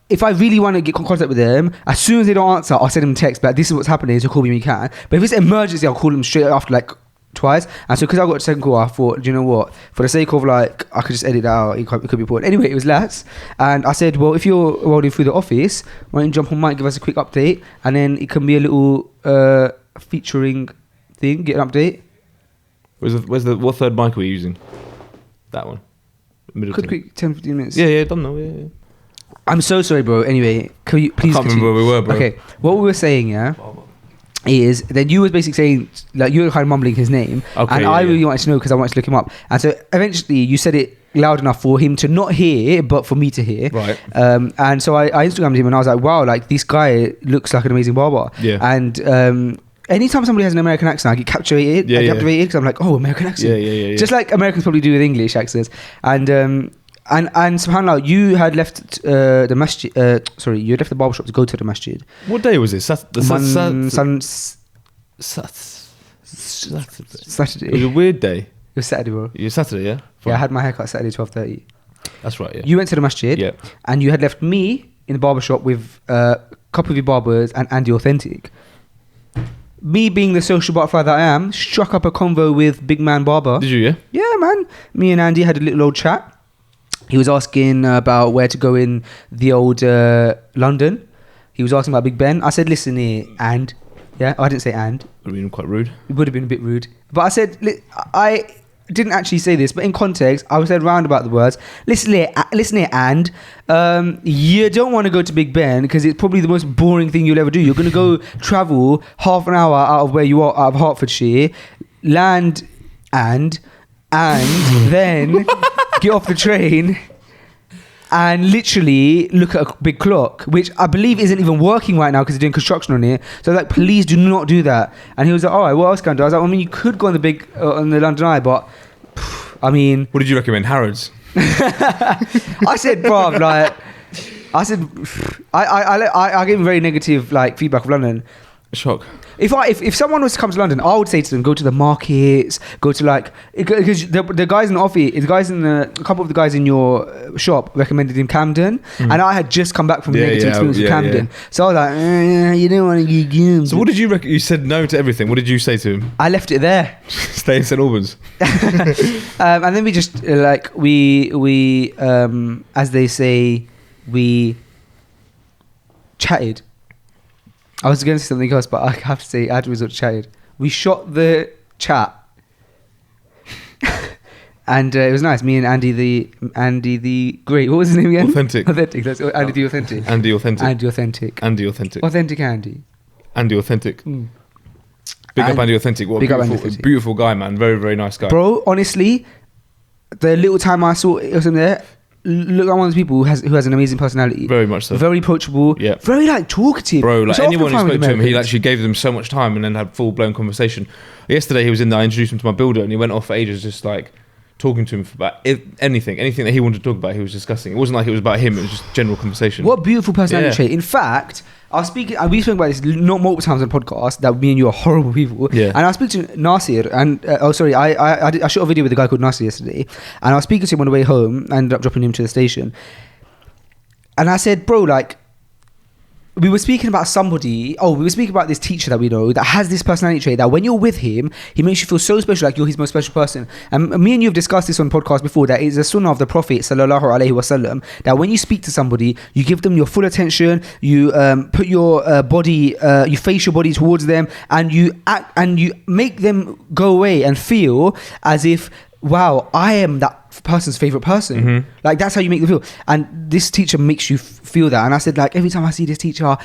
if I really want to get in contact with them, as soon as they don't answer, I'll send them a text, but this is what's happening, so call me when you can. But if it's an emergency, I'll call them straight after, like, twice. And so because I got a second call, I thought, do you know what, for the sake of like I could just edit that out, it could be important. Anyway, it was less, and I said, well, if you're rolling through the office, why don't you jump on mic, give us a quick update, and then it can be a little featuring thing, get an update. What third mic were you using? That one. Quick 10-15 minutes. Yeah, don't know. Yeah. I'm so sorry, bro. Anyway, can you please I can't remember where we were, bro. Okay, what we were saying, is then you was basically saying, like, you were kind of mumbling his name, and I really wanted to know because I wanted to look him up, and so eventually you said it loud enough for him to not hear but for me to hear, right? And so I Instagrammed him and I was like, wow, like this guy looks like an amazing barber. And anytime somebody has an American accent, I get captivated because I'm like, oh, American accent, just like Americans probably do with English accents. And subhanAllah, you had left the masjid. You had left the barbershop to go to the masjid. What day was it? Saturday. Saturday. It was a weird day. It was Saturday, bro. You Saturday, yeah. Fine. Yeah, I had my haircut Saturday 12:30. That's right. Yeah. You went to the masjid. And you had left me in the barbershop with a couple of your barbers and Andy Authentic. Me being the social butterfly that I am, struck up a convo with Big Man Barber. Did you? Yeah. Yeah, man. Me and Andy had a little old chat. He was asking about where to go in the old London. He was asking about Big Ben. I said, listen here, and. Yeah, I didn't say and. Would have been quite rude. It would have been a bit rude. But I said, I didn't actually say this, but in context, I said round about the words. Listen here, and. You don't want to go to Big Ben because it's probably the most boring thing you'll ever do. You're going to go travel half an hour out of where you are, out of Hertfordshire, land and then get off the train and literally look at a big clock, which I believe isn't even working right now because they're doing construction on it. So like, please do not do that. And he was like, all right, what else can I do? I was like, I mean, you could go on the London Eye, but I mean, what did you recommend? Harrods? I said, bruv, like, I gave him very negative like feedback of London. Shock. If someone was to come to London, I would say to them, go to the markets, go to like, because the guys in the office, a couple of the guys in your shop recommended him Camden, and I had just come back from a negative experience with Camden, so I was like, you don't want to get Camden. So what did you reckon? You said no to everything. What did you say to him? I left it there. Stay in St Albans. And then we just we as they say, we chatted. I was going to say something else, but I have to say, afterwards we chatted. We shot the chat, and it was nice. Me and Andy the great. What was his name again? Authentic. That's Andy the Authentic. Andy Authentic. Andy Authentic. Andy Authentic. Authentic Andy. Andy Authentic. Big up Andy Authentic. What a beautiful guy, man. Very, very nice guy. Bro, honestly, the little time I saw him there, look like one of those people who has an amazing personality. Very much so. Very approachable. Yeah. Very like talkative. Bro, like anyone who spoke to him, he actually gave them so much time and then had full blown conversation. Yesterday he was in there, I introduced him to my builder and he went off for ages just like talking to him about anything that he wanted to talk about, he was discussing. It wasn't like it was about him, it was just general conversation. What a beautiful personality trait. In fact, we spoke about this not multiple times on the podcast, that me and you are horrible people. Yeah. And I was speaking to Nasir, and I shot a video with a guy called Nasir yesterday, and I was speaking to him on the way home, I ended up dropping him to the station. And I said, bro, like, we were speaking about this teacher that we know that has this personality trait that when you're with him, he makes you feel so special, like you're his most special person. And me and you have discussed this on podcast before, that it's a sunnah of the Prophet sallallahu alaihi wasallam, that when you speak to somebody, you give them your full attention, you put your body, you face your body towards them, and you act, and you make them go away and feel as if, wow, I am that person's favorite person. Mm-hmm. Like, that's how you make them feel. And this teacher makes you feel that. And I said, like, every time I see this teacher,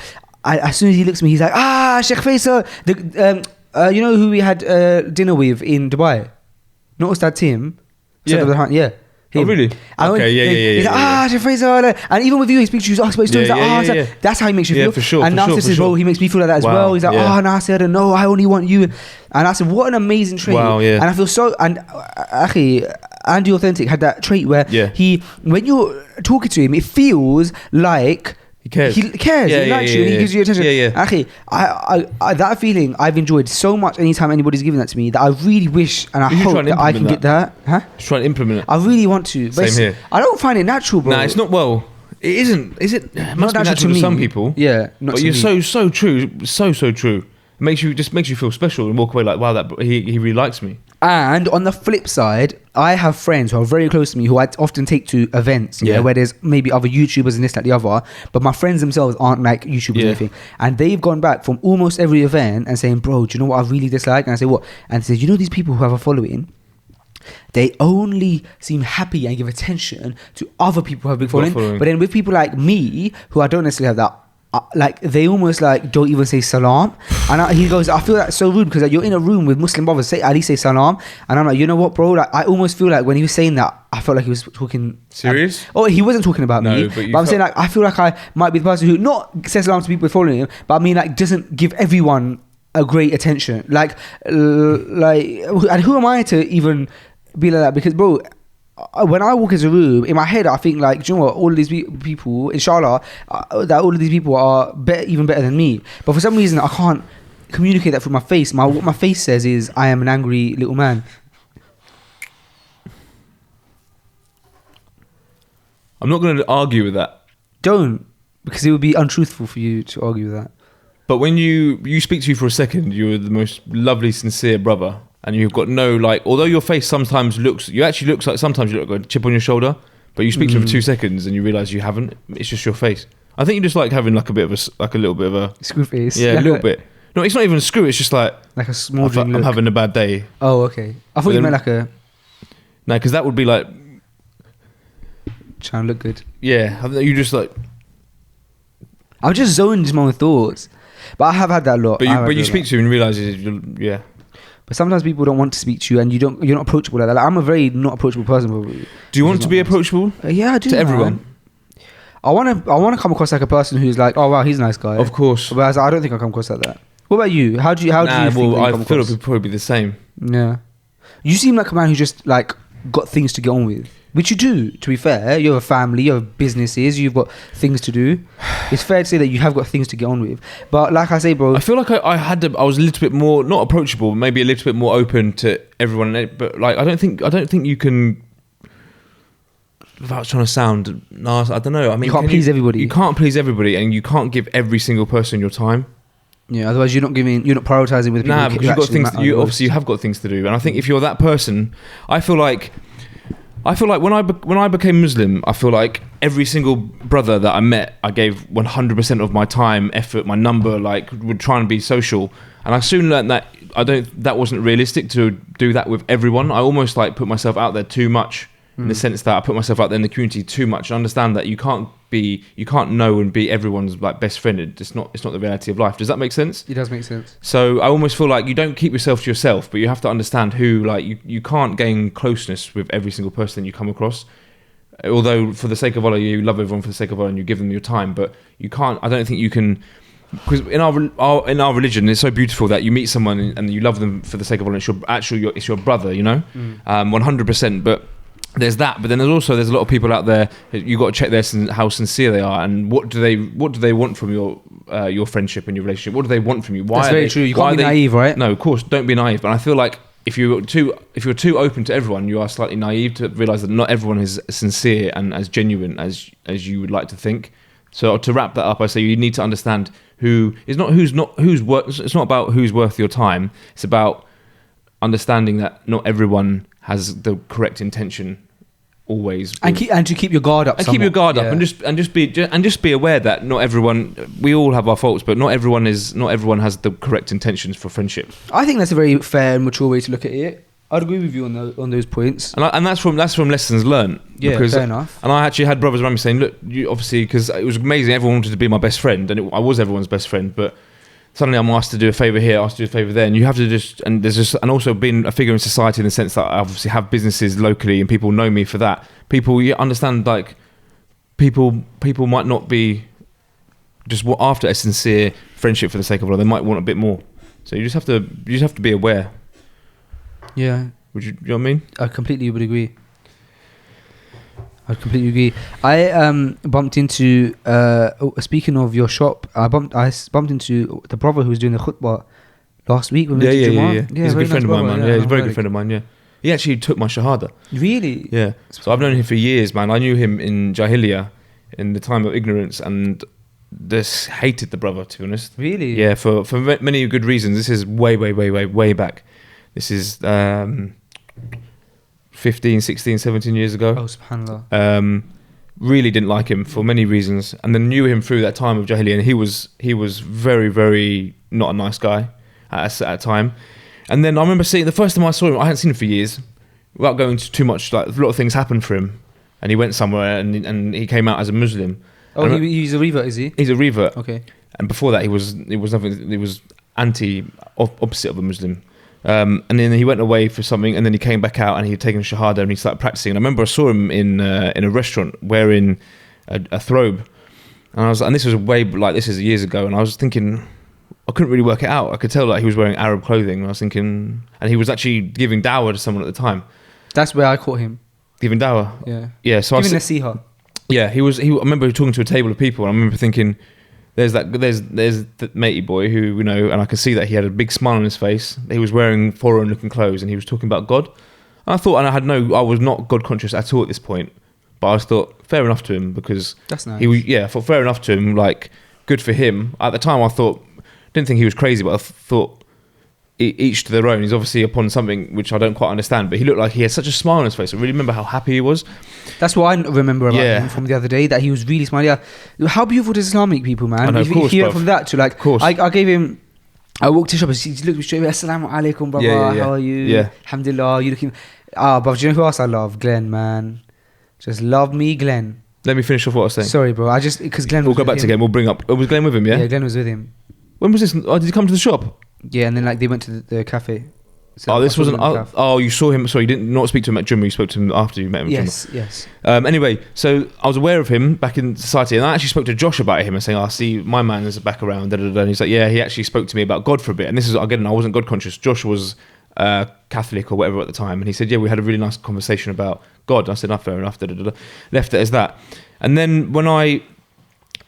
as soon as he looks at me, he's like, Sheikh Faisal, you know who we had dinner with in Dubai? Not Ustad Tim. Yeah. Yeah. Him. Oh, really? Okay, yeah. He's like, Sheikh Faisal. And even with you, he speaks to you, that's how he makes you feel. Yeah, for sure. And Nasir says, well, he makes me feel like that as well. He's like, Nasir, no, I only want you. And I said, what an amazing trait. Wow, yeah. And I feel so, and Andy Authentic had that trait where when you're talking to him, it feels like he cares. He likes you and he gives you attention. Yeah. I that feeling I've enjoyed so much anytime anybody's given that to me, that I really wish and I hope that I can get that. Just try and implement it. I really want to. But Same here. I don't find it natural, bro. Nah, it's not. Well, it isn't. Is it? It must Not be natural to some people. Yeah. But you're so true. So true. Makes you feel special and walk away like, wow, that he really likes me. And on the flip side, I have friends who are very close to me who I often take to events, where there's maybe other YouTubers and this, that, the other, but my friends themselves aren't like YouTubers or anything. And they've gone back from almost every event and saying, bro, do you know what I really dislike? And I say, what? And they say, you know, these people who have a following, they only seem happy and give attention to other people who have a big following. But then with people like me, who I don't necessarily have that, like, they almost like don't even say salam. And he goes, I feel that's so rude, because like, you're in a room with Muslim brothers, at least say salam. And I'm like, you know what, bro, like, I almost feel like when he was saying that, I felt like he was talking serious. He wasn't talking about me, but I'm saying, like, I feel like I might be the person who not says salam to people following him, but I mean, like, doesn't give everyone a great attention, and who am I to even be like that? Because, bro, when I walk into a room, in my head, I think, like, do you know what? All of these people, inshallah, that all of these people are even better than me. But for some reason, I can't communicate that through my face. What my face says is, I am an angry little man. I'm not going to argue with that. Don't, because it would be untruthful for you to argue with that. But when you speak to you for a second, you're the most lovely, sincere brother. And you've got no, like, although your face sometimes looks like sometimes you look like a chip on your shoulder, but you speak to him for 2 seconds and you realise you haven't. It's just your face. I think you just like having like a little bit of a screw face. Yeah, a little bit. No, it's not even a screw. It's just like a small. I'm having a bad day. Oh, okay. I thought you meant like a. No, because that would be like trying to look good. Yeah, you just like. I'm just zoned into my own thoughts, but I have had that a lot. But you speak to him and realise, yeah. But sometimes people don't want to speak to you, and you're not approachable like that. Like, I'm a very not approachable person. Probably. Do you want to be approachable? Yeah, I do. To everyone. I want to come across like a person who's like, oh wow, he's a nice guy. Of course. But I don't think I come across like that. What about you? How do you think I feel across? it would probably be the same. Yeah. You seem like a man who just like got things to get on with. Which you do, to be fair. You have a family, you have businesses, you've got things to do. It's fair to say that you have got things to get on with. But like I say, bro, I feel like I was a little bit more, not approachable, maybe a little bit more open to everyone. But like, I don't think you can, without trying to sound nice, I don't know. I mean, you can't please everybody. You can't please everybody, and you can't give every single person your time. Yeah, otherwise you're not prioritizing with people. Nah, because you've got things. Obviously you have got things to do, and I think if you're that person, I feel like when I became Muslim, I feel like every single brother that I met, I gave 100% of my time, effort, my number, like, would try and be social. And I soon learned that that wasn't realistic to do that with everyone. I almost like put myself out there too much, in the sense that I put myself out there in the community too much. I understand that you can't know and be everyone's like best friend. It's not the reality of life. Does that make sense? It does make sense. So I almost feel like you don't keep yourself to yourself, but you have to understand who, like, you can't gain closeness with every single person you come across. Although for the sake of Allah, you love everyone for the sake of Allah and you give them your time, but you can't. I don't think you can. Because in our religion, it's so beautiful that you meet someone and you love them for the sake of Allah. It's your brother, you know, 100%. But there's that. But then there's a lot of people out there. You got to check how sincere they are, and what do they want from your friendship and your relationship. What do they want from you? That's very true. You can't be naive, right? No, of course, don't be naive. But I feel like if you're too open to everyone, you are slightly naive to realize that not everyone is as sincere and as genuine as you would like to think. So to wrap that up, I say you need to understand it's not about who's worth your time. It's about understanding that not everyone has the correct intention always, and to keep your guard up. And keep your guard up, and just be aware that not everyone. We all have our faults, but not everyone has the correct intentions for friendship. I think that's a very fair and mature way to look at it. I'd agree with you on those points. And that's from lessons learned. Yeah, fair enough. And I actually had brothers around me saying, look, you obviously, because it was amazing, everyone wanted to be my best friend, and I was everyone's best friend, but suddenly I'm asked to do a favour here, asked to do a favour there, and you have to and also being a figure in society in the sense that I obviously have businesses locally and people know me for that. People, you understand, like, people might not be just after a sincere friendship for the sake of Allah. They might want a bit more. So you just have to be aware. Yeah. You know what I mean? I completely would agree. I bumped into speaking of your shop, I bumped into the brother who was doing the khutbah last week when we went to Jummah. He's a good friend of mine, man. Yeah, he's a very good friend of mine, yeah. He actually took my Shahada. Really? Yeah. So I've known him for years, man. I knew him in Jahiliyyah, in the time of ignorance, and just hated the brother, to be honest. Really? Yeah, for many good reasons. This is way back. This is 15, 16, 17 years ago. Oh, subhanAllah. Really didn't like him for many reasons, and then knew him through that time of Jahiliyyah, and he was very, very not a nice guy at a time. And then I remember seeing, the first time I saw him, I hadn't seen him for years, without going into too much, like, a lot of things happened for him, and he went somewhere and he came out as a Muslim. Oh, he's a revert, is he? He's a revert. Okay. And before that, he was opposite of a Muslim. And then he went away for something, and then he came back out, and he had taken Shahada, and he started practicing. And I remember I saw him in a restaurant wearing a throbe, and this is years ago, and I was thinking, I couldn't really work it out. I could tell that he was wearing Arab clothing, and I was thinking, and he was actually giving dawah to someone at the time. That's where I caught him. Giving dawah? Yeah. Yeah, so giving nasiha. Yeah, I remember talking to a table of people, and I remember thinking, there's the matey boy who, you know, and I could see that he had a big smile on his face. He was wearing foreign looking clothes, and he was talking about God. And I thought, and I was not God conscious at all at this point, but I just thought, fair enough to him, because that's nice. I thought fair enough to him, like, good for him. At the time, I didn't think he was crazy, but I thought each to their own. He's obviously upon something which I don't quite understand, but he looked like he had such a smile on his face. I really remember how happy he was. That's what I remember about him from the other day, that he was really smiling. Yeah. How beautiful does Islam make people, man? I know, if you went from that to, like, I gave him, I walked to the shop and he looked me straight away, Assalamu alaikum, brother, how are you? Yeah. Alhamdulillah, you looking... But do you know who else I love? Glenn, man. Just love me, Glenn. Let me finish off what I was saying. Sorry, bro. Because Glenn We'll go back to Glenn. We'll bring up... Was Glenn with him, yeah? Yeah, Glenn was with him. When was this? Oh, did he come to the shop? Yeah, and then, like, they went to the cafe. So this wasn't... you saw him... Sorry, you didn't not speak to him at Jummah. You spoke to him after you met him at Jummah. Yes. Anyway, so I was aware of him back in society, and I actually spoke to Josh about him and saying, see, my man is back around, da-da-da. And he's like, yeah, he actually spoke to me about God for a bit. And this is, again, I wasn't God conscious. Josh was Catholic or whatever at the time. And he said, yeah, we had a really nice conversation about God. And I said, fair enough, da-da-da. Left it as that. And then when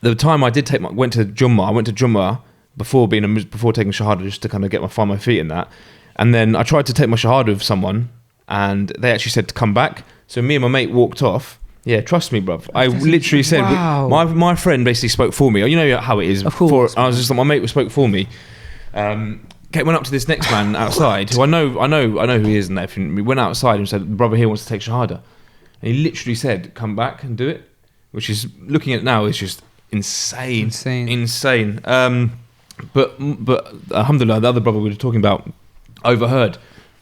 the time I did went to Jummah before taking Shahada, just to kind of find my feet in that. And then I tried to take my Shahada with someone, and they actually said to come back. So me and my mate walked off. Yeah, trust me, bruv. I literally said, wow. My friend basically spoke for me. You know how it is. Of course. I was just like, my mate spoke for me. Went up to this next man outside, who I know who he is and everything. We went outside and said, the brother here wants to take Shahada. And he literally said, come back and do it. Which is, looking at it now, is just insane. But alhamdulillah, the other brother we were talking about overheard,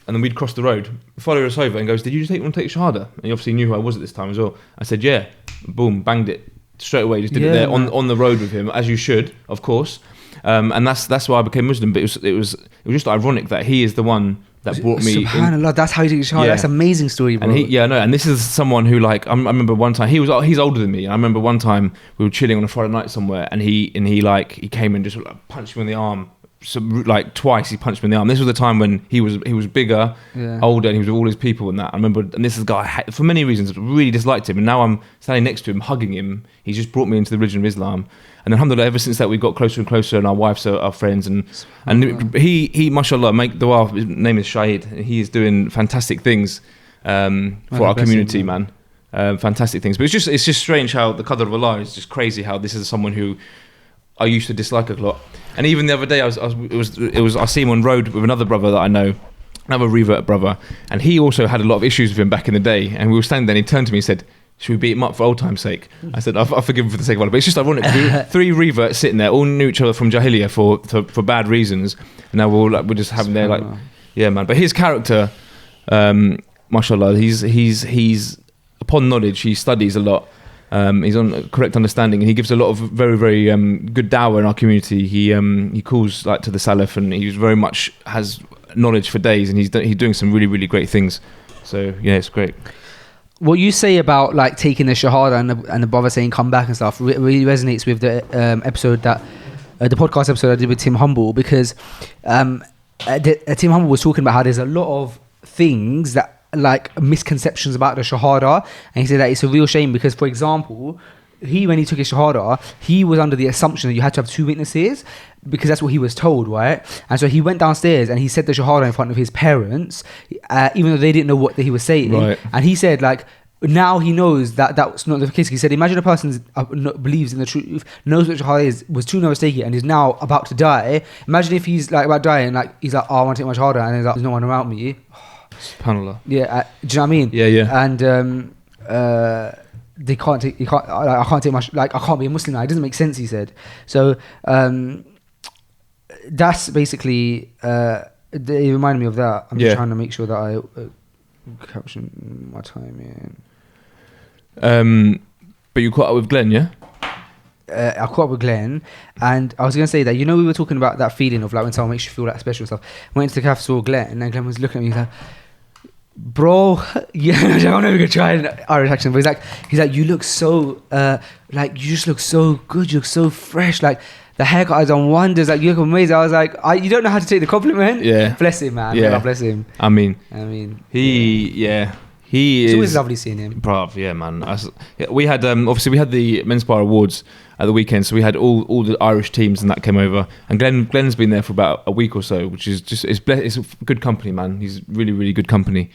and then we'd crossed the road, followed us over and goes, did you want to take Shahada? And he obviously knew who I was at this time as well. I said, yeah. Boom, banged it straight away. Just did it there on the road with him, as you should, of course. And that's why I became Muslim. But it was just ironic that he is the one that brought me. SubhanAllah, that's how you did Shahada. That's an amazing story, bro. And and this is someone who, like, I remember one time he's older than me. I remember one time we were chilling on a Friday night somewhere, and he came and just like, punched me in the arm. So, like, twice he punched me in the arm. This was the time when he was bigger, older, and he was with all his people and that. I remember, and this is a guy for many reasons really disliked him, and now I'm standing next to him, hugging him. He's just brought me into the religion of Islam, and alhamdulillah, ever since that we got closer and closer, and our wives are our friends, and he mashallah, make dua. His name is Shahid. He is doing fantastic things for our community, man. Fantastic things. But it's just strange how the qadr of Allah is just crazy. How this is someone who I used to dislike a lot. And even the other day, I see him on road with another brother that I know, another revert brother, and he also had a lot of issues with him back in the day. And we were standing there, and he turned to me and said, "Should we beat him up for old time's sake?" I said, "I'll forgive him for the sake of Allah." But it's just ironic. Three reverts sitting there, all knew each other from Jahiliyyah for bad reasons, and now we're just having their like, yeah, man. But his character, mashallah, he's upon knowledge. He studies a lot. He's on correct understanding, and he gives a lot of very, very good dawah in our community. He calls like to the Salaf, and he very much has knowledge for days, and he's doing some really, really great things. So yeah, it's great. What you say about like taking the Shahada and the brother saying come back and stuff really resonates with the episode that the podcast episode I did with Tim Humble, because Tim Humble was talking about how there's a lot of things that like misconceptions about the Shahada, and he said that it's a real shame because, for example, when he took his Shahada, he was under the assumption that you had to have 2 witnesses because that's what he was told, right? And so he went downstairs and he said the Shahada in front of his parents, even though they didn't know what he was saying. Right. And he said, like, now he knows that that's not the case. He said, imagine a person believes in the truth, knows what Shahada is, was too nervous to take it, and is now about to die. Imagine if he's like about to die and like he's like, oh, I want to take my Shahada, and there's no one around me. SubhanAllah. Yeah, do you know what I mean? Yeah. And I can't take my I can't be a Muslim now. It doesn't make sense, he said. So that's basically it reminded me of that. I'm just trying to make sure that I caption my time in. But you caught up with Glenn, yeah? I caught up with Glenn, and I was going to say that, you know, we were talking about that feeling of like when someone makes you feel that special stuff. I went to the cafe, saw Glenn, and Glenn was looking at me, he's like, bro, yeah, I don't know if we're gonna try an Irish accent, but he's like, you look so like, you just look so good, you look so fresh, like the haircut has done wonders, like you look amazing. I was like, you don't know how to take the compliment. Yeah, bless him, man. Yeah, bless him. I mean he it's is always lovely seeing him. Bruv, yeah, man. We had obviously we had the Men's Bar Awards at the weekend, so we had all the Irish teams and that came over, and Glenn's been there for about a week or so, which is just it's good company, man. He's really, really good company.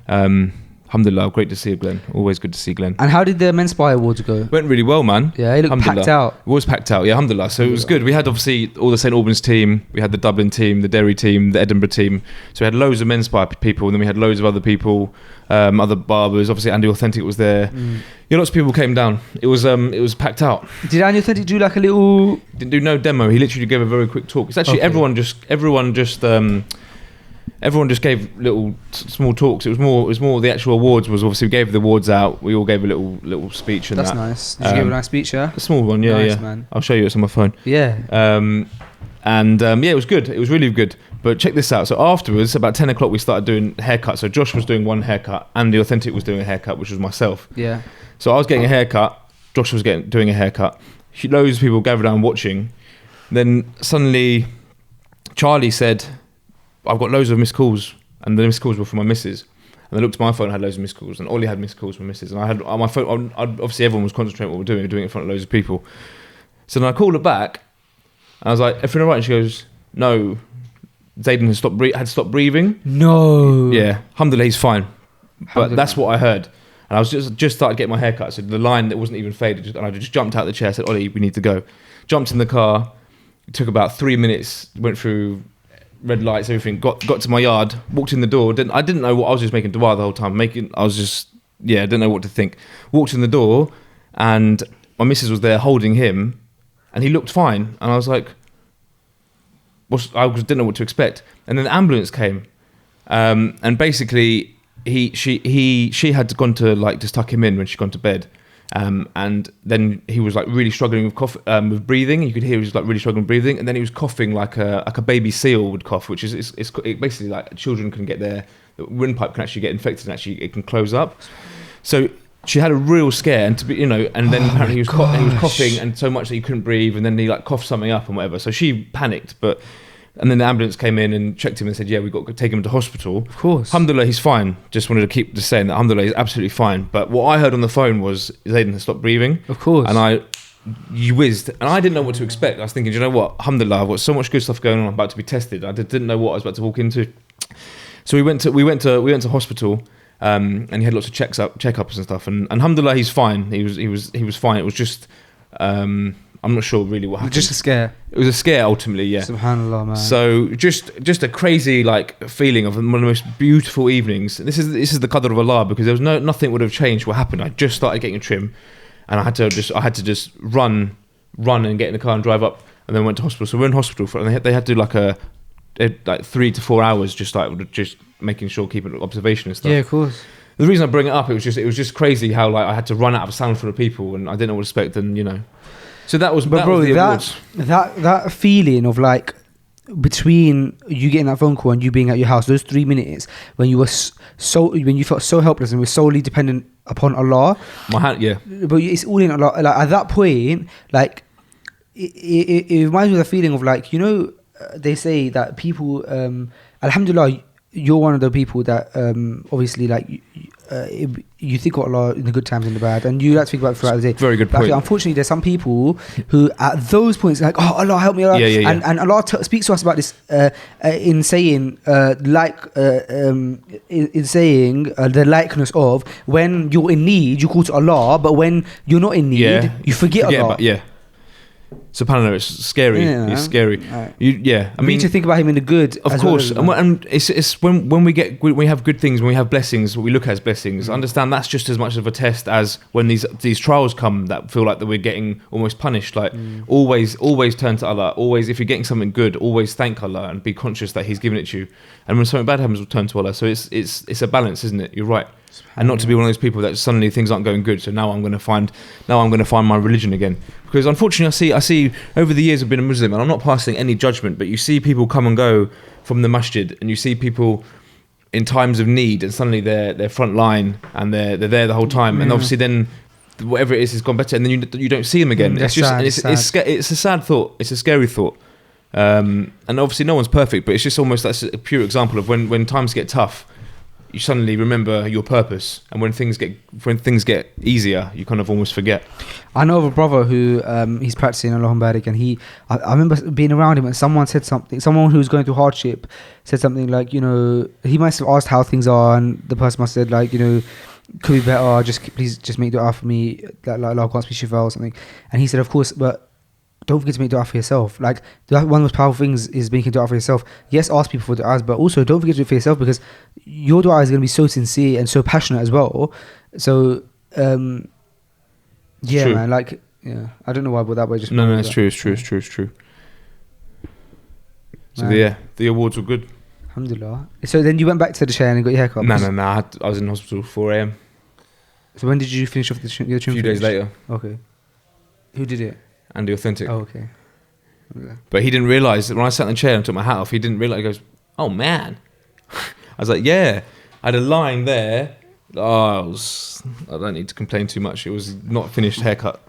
Alhamdulillah, great to see you, Glenn. Always good to see Glenn. And how did the Men's Bar Awards go? Went really well, man. Yeah, it looked packed out. It was packed out, yeah, alhamdulillah. So it was good. We had obviously all the St Albans team, we had the Dublin team, the Derry team, the Edinburgh team. So we had loads of Men's Bar people, and then we had loads of other people, other barbers. Obviously Andy Authentic was there. Yeah, lots of people came down. It was packed out. Did Andy Authentic do like a little? Didn't do no demo. He literally gave a very quick talk. It's actually everyone just gave little small talks. It was more the actual awards was obviously we gave the awards out. We all gave a little speech and that's nice. Did you give a nice speech? Yeah, a small one. Yeah, nice, man. I'll show you. It's on my phone. Yeah. It was good. It was really good. But check this out. So afterwards, about 10 o'clock, we started doing haircuts. So Josh was doing one haircut, and the Authentic was doing a haircut, which was myself. Yeah. So I was getting a haircut. Josh was doing a haircut. Loads of people gathered around watching. Then suddenly, Charlie said, I've got loads of missed calls, and the missed calls were from my missus. And I looked at my phone and had loads of missed calls, and Ollie had missed calls from missus. And I had on my phone, obviously everyone was concentrating on what we're doing it in front of loads of people. So then I called her back, and I was like, everything all right? And she goes, no, Zayden had stopped breathing. No. Yeah, alhamdulillah, he's fine. But that's what I heard. And I was just started getting my hair cut, so the line that wasn't even faded, and I just jumped out of the chair, said, Ollie, we need to go. Jumped in the car, it took about 3 minutes, went through red lights, everything, got to my yard, walked in the door, I didn't know what, I was just making dua the whole time, I didn't know what to think. Walked in the door, and my missus was there holding him, and he looked fine, and I was like, I didn't know what to expect. And then the ambulance came, and basically she had gone to like just tuck him in when she'd gone to bed, And then he was like really struggling with breathing. You could hear he was like really struggling with breathing, and then he was coughing like a baby seal would cough, which is it's basically like children can get the windpipe can actually get infected and actually it can close up. So she had a real scare, and and then apparently he was coughing and so much that he couldn't breathe, and then he like coughed something up and whatever. So she panicked, and then the ambulance came in and checked him and said, yeah, we've got to take him to hospital. Of course. Alhamdulillah, he's fine. Just wanted to keep just saying that Alhamdulillah, he's absolutely fine. But what I heard on the phone was Zayden had stopped breathing. Of course. And you whizzed, and I didn't know what to expect. I was thinking, you know what, Alhamdulillah, I've got so much good stuff going on. I'm about to be tested. I didn't know what I was about to walk into. So we went to hospital, and he had lots of checkups and stuff. And Alhamdulillah, he's fine. He was fine. It was just I'm not sure really what happened. Just a scare. It was a scare ultimately, yeah. Subhanallah, man. So just a crazy like feeling of one of the most beautiful evenings. This is the qadr of Allah, because there was nothing would have changed what happened. I just started getting a trim, and I had to just run and get in the car and drive up, and then went to hospital. So we're in hospital and they had to do like 3 to 4 hours just making sure, keeping observation and stuff. Yeah, of course. The reason I bring it up, it was just crazy how like I had to run out of a salon full of people, and I didn't know what to expect, and So that was, that feeling of like between you getting that phone call and you being at your house, those 3 minutes when you felt so helpless and were solely dependent upon Allah. But it's all in Allah. Like at that point, like it reminds me of the feeling of like they say that people, Alhamdulillah, you're one of the people that obviously like you think of Allah in the good times and the bad, and you like to think about it throughout the day. Very good point. Like, unfortunately, there's some people who at those points like, oh Allah help me, Allah. Yeah. And Allah speaks to us about this in saying in saying the likeness of when you're in need you call to Allah, but when you're not in need you forget Allah. SubhanAllah, it's scary. Yeah, it's scary. Right. I mean, to think about him in the good. Of course, and it's when we have good things, when we have blessings, what we look at as blessings. Understand that's just as much of a test as when these trials come that feel like that we're getting almost punished. Like always turn to Allah. Always, if you're getting something good, always thank Allah and be conscious that He's given it to you. And when something bad happens, we'll turn to Allah. So it's a balance, isn't it? You're right. And not to be one of those people that suddenly things aren't going good, so now I'm going to find my religion again. Because unfortunately, I see over the years I've been a Muslim, and I'm not passing any judgment, but you see people come and go from the masjid, and you see people in times of need, and suddenly they're front line and they're there the whole time, and obviously then whatever it is has gone better, and then you don't see them again. It's just it's a sad thought. It's a scary thought. And obviously no one's perfect, but it's just almost that's a pure example of when times get tough, you suddenly remember your purpose, and when things get easier, you kind of almost forget. I know of a brother who he's practicing Allahumma barik, and I remember being around him, and someone said something. Someone who was going through hardship said something like, he must have asked how things are, and the person must have said like, could be better. Please just make dua for me. Like Allah grants me shifa or something. And he said, of course, but don't forget to make dua for yourself. Like one of the most powerful things is making dua for yourself. Yes, ask people for du'as, but also don't forget to do it for yourself, because your dua is going to be so sincere and so passionate as well. So man, like I don't know why I brought that way. Just no, it's true. It's true. So the awards were good. Alhamdulillah. So then you went back to the chair and got your haircut? No. I was in hospital 4 a.m. So when did you finish off your trim? A few days later. Okay. Who did it? Andy Authentic. Oh, okay. But he didn't realise that when I sat in the chair and took my hat off, he didn't realise. He goes, "Oh man." I was like, "Yeah." I had a line there. I don't need to complain too much. It was not a finished haircut.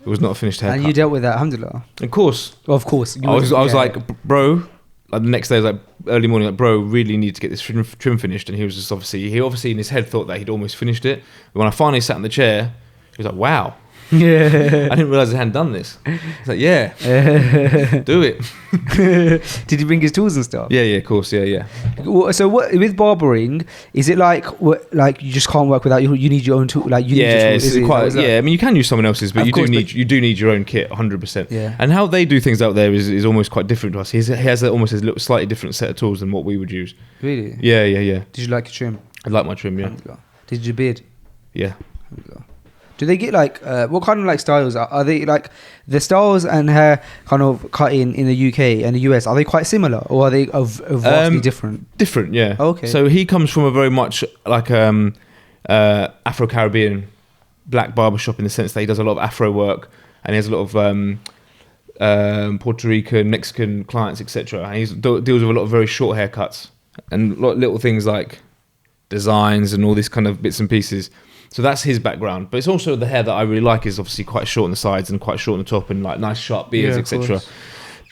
And you dealt with that, alhamdulillah. Of course. Of course. I was like, bro. Like the next day, I was like, early morning, like, bro, really need to get this trim finished. And he was just obviously in his head thought that he'd almost finished it. But when I finally sat in the chair, he was like, "Wow." Yeah. I didn't realise I hadn't done this. It's like, yeah, do it. Did he bring his tools and stuff? Yeah, of course, yeah. So what with barbering? Is it like you just can't work without you need your own tool? Like you need your tools? I mean, you can use someone else's, but you do need your own kit, 100%. Yeah. And how they do things out there is almost quite different to us. He has almost a little slightly different set of tools than what we would use. Really? Yeah. Did you like your trim? I like my trim. Yeah. Did your beard? Yeah. Do they get like what kind of like styles are they like? The styles and hair kind of cutting in the UK and the US, are they quite similar, or are they vastly different? Different, yeah. Okay. So he comes from a very much like Afro-Caribbean black barbershop in the sense that he does a lot of Afro work, and he has a lot of Puerto Rican, Mexican clients, etc. And he deals with a lot of very short haircuts and a lot of little things like designs and all these kind of bits and pieces. So that's his background. But it's also the hair that I really like is obviously quite short on the sides and quite short on the top, and like nice sharp beards, etc.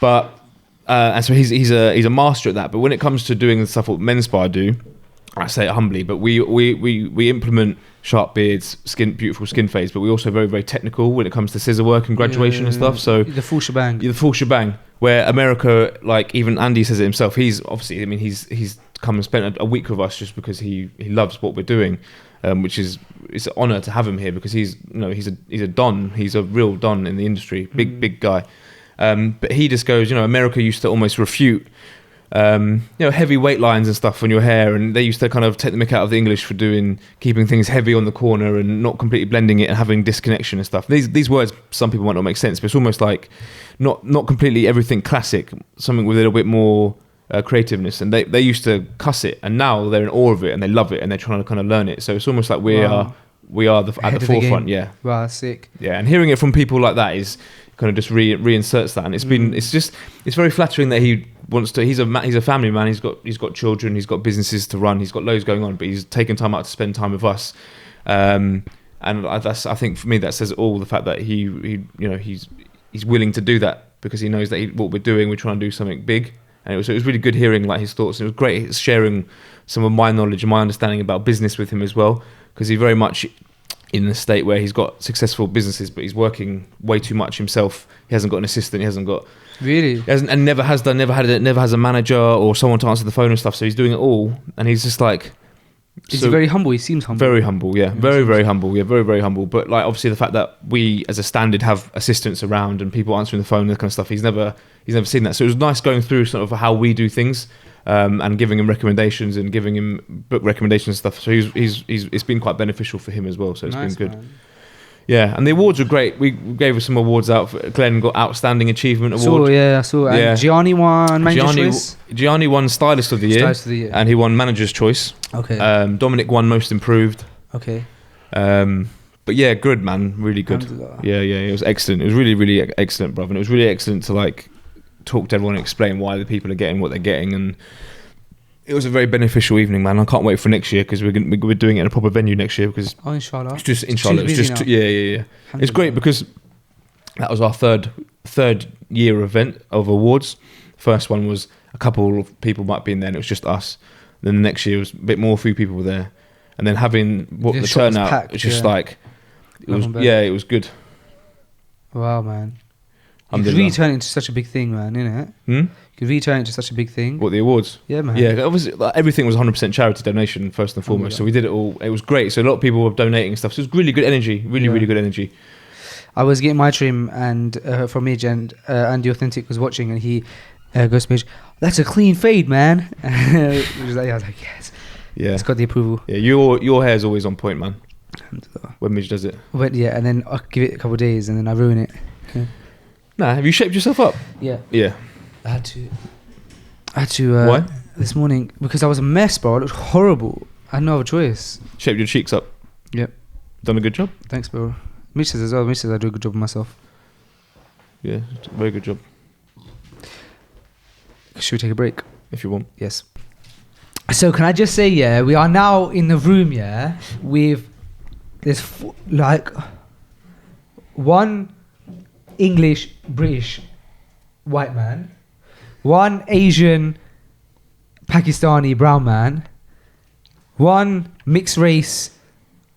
But and so he's a master at that. But when it comes to doing the stuff what Men Spa do, I say it humbly, but we implement sharp beards, beautiful skin fades, but we're also very, very technical when it comes to scissor work and graduation and stuff. So the full shebang. The full shebang. Where America, like even Andy says it himself, he's obviously, I mean, he's come and spent a week with us just because he loves what we're doing, which is, it's an honour to have him here because he's a don, he's a real don in the industry, big guy. But he just goes, America used to almost refute heavy weight lines and stuff on your hair, and they used to kind of take the mick out of the English for keeping things heavy on the corner and not completely blending it and having disconnection and stuff. These words, some people might not make sense, but it's almost like not completely everything classic, something with a little bit more creativeness, and they used to cuss it, and now they're in awe of it and they love it and they're trying to kind of learn it. So it's almost like we are at the forefront. Yeah. Wow, sick. Yeah, and hearing it from people like that is kind of just reinserts that, and it's very flattering that he wants to. He's a family man. He's got children. He's got businesses to run. He's got loads going on, but he's taken time out to spend time with us. And I think for me that says it all. The fact that he's willing to do that because he knows that what we're doing, we're trying to do something big. And it was really good hearing like his thoughts. It was great sharing some of my knowledge and my understanding about business with him as well, because he's very much in a state where he's got successful businesses, but he's working way too much himself. He hasn't got an assistant. He hasn't got and never has a manager or someone to answer the phone and stuff. So he's doing it all, and he's just like. Is he very humble? He seems humble. Very humble, yeah. Very, very humble. Yeah, very, very humble. But like obviously the fact that we as a standard have assistants around and people answering the phone and that kind of stuff, he's never seen that. So it was nice going through sort of how we do things, and giving him recommendations and giving him book recommendations and stuff. So he's it's been quite beneficial for him as well. So it's been good. Man. Yeah, and the awards were great. We gave us some awards out. Glenn got Outstanding Achievement Award. I saw. And yeah. Gianni won Manager's Choice. Gianni won Stylist of the Year. And he won Manager's Choice. Okay. Dominic won Most Improved. Okay. But yeah, good man, really good. Yeah, it was excellent. It was really, really excellent, brother. And it was really excellent to like talk to everyone and explain why the people are getting what they're getting, and it was a very beneficial evening, man. I can't wait for next year because we're doing it in a proper venue next year. Because inshallah, it's just inshallah. It's just yeah. It's great because that was our third year event of awards. First one was a couple of people might be in there, and it was just us. Then the next year was a bit more, a few people were there, and then having the turnout, packed, it's just like it was. Yeah, it was good. Wow, man. You could really turn it into such a big thing, man, innit? You could really turn it into such a big thing. What, the awards? Yeah, man. Yeah, obviously, like, everything was 100% charity donation, first and foremost. So we did it all. It was great. So a lot of people were donating and stuff. So it was really good energy. Really good energy. I was getting my trim and from Midge, and Andy Authentic was watching, and he goes to Midge, "That's a clean fade, man." I was like, yes. Yeah. It's got the approval. Yeah, your hair's always on point, man. When Midge does it. But yeah, and then I'll give it a couple of days and then I ruin it. Yeah. Nah, have you shaped yourself up? Yeah. I had to. Why? This morning, because I was a mess, bro. I looked horrible. I had no other choice. Shaped your cheeks up? Yep. Done a good job? Thanks, bro. Mitch says as well. Mitch says I do a good job of myself. Yeah, very good job. Should we take a break? If you want. Yes. So can I just say, we are now in the room, with there's one English, British, white man, one Asian, Pakistani, brown man, one mixed race,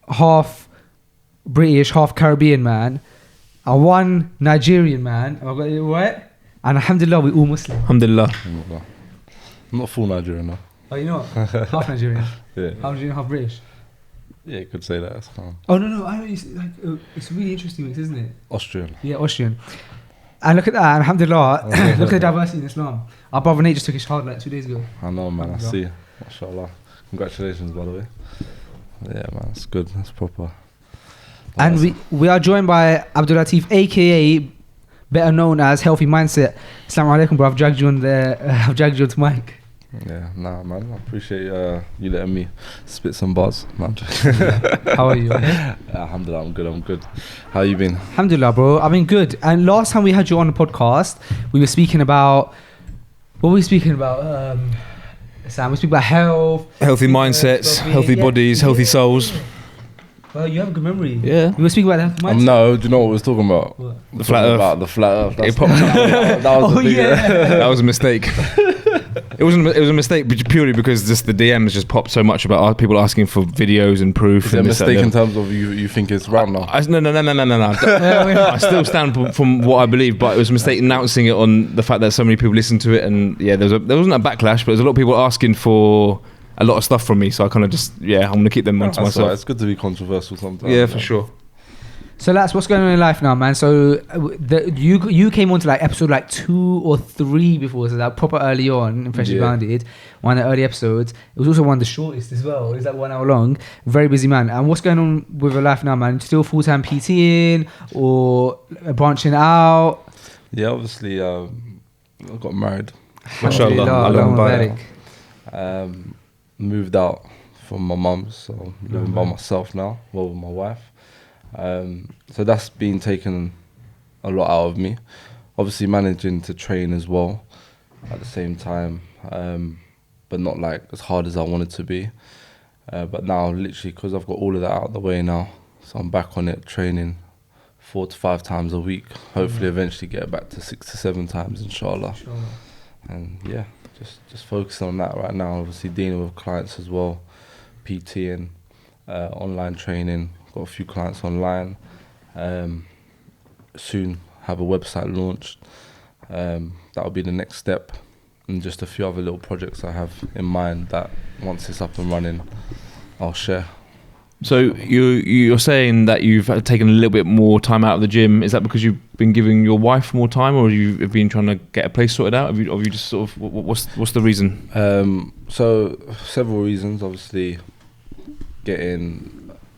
half British, half Caribbean man, and one Nigerian man. Have I got it right? And alhamdulillah, we all Muslim. Alhamdulillah. I'm not full Nigerian now. Oh, you're not? Half Nigerian? Yeah. Half Nigerian, half British? Yeah, you could say that. That's calm. Oh, no. I know. It's a really interesting mix, isn't it? Austrian. Yeah, Austrian. And look at that, alhamdulillah. Look at the diversity in Islam. Our brother Nate just took his Shahada like 2 days ago. I know, man. I see. MashaAllah. Congratulations, by the way. Yeah, man. It's good. That's proper. And we are joined by Abdul Latif, a.k.a. better known as Healthy Mindset. Assalamu alaikum, bro. I've dragged you on the mic. Yeah, nah, man. I appreciate you letting me spit some bars. Man. How are you? Okay? Alhamdulillah, I'm good. How you been? Alhamdulillah, bro. I've been good. And last time we had you on the podcast, we were speaking about... What were we speaking about? Sam, we speak about health. Healthy mindsets, healthy bodies, healthy souls. Well, you have a good memory. Yeah. We were speaking about healthy mindset. No, do you know what we was talking about? What? The flat earth. About the flat earth. It popped up. That was Oh, the big yeah. That was a mistake. It was a mistake purely because just the DMs just popped so much about people asking for videos and proof. Is it a mistake in terms of you think it's round now? No. I still stand from what I believe, but it was a mistake announcing it on the fact that so many people listened to it, and yeah, there wasn't a backlash, but there's a lot of people asking for a lot of stuff from me, so I kind of just I'm gonna keep them onto myself. Right. It's good to be controversial sometimes. Yeah, for sure. So that's what's going on in life now, man. So you came on to like episode like 2 or 3 before, so that proper early on in Freshly Grounded, one of the early episodes. It was also one of the shortest as well. It was like 1 hour long. Very busy man. And what's going on with your life now, man? Still full-time PTing or branching out? Yeah, obviously I got married. Alhamdulillah. Moved out from my mum's, so living by myself now, with my wife. So that's been taking a lot out of me. Obviously managing to train as well at the same time, but not like as hard as I wanted to be. But now literally, because I've got all of that out of the way now, so I'm back on it, training 4 to 5 times a week. Hopefully eventually get back to 6 to 7 times, inshallah. And yeah, just focusing on that right now. Obviously dealing with clients as well, PT and online training. Got a few clients online. Soon have a website launched. That'll be the next step, and just a few other little projects I have in mind that once it's up and running, I'll share. So you're saying that you've taken a little bit more time out of the gym. Is that because you've been giving your wife more time, or you've been trying to get a place sorted out? Have you just sort of what's the reason? So several reasons. Obviously,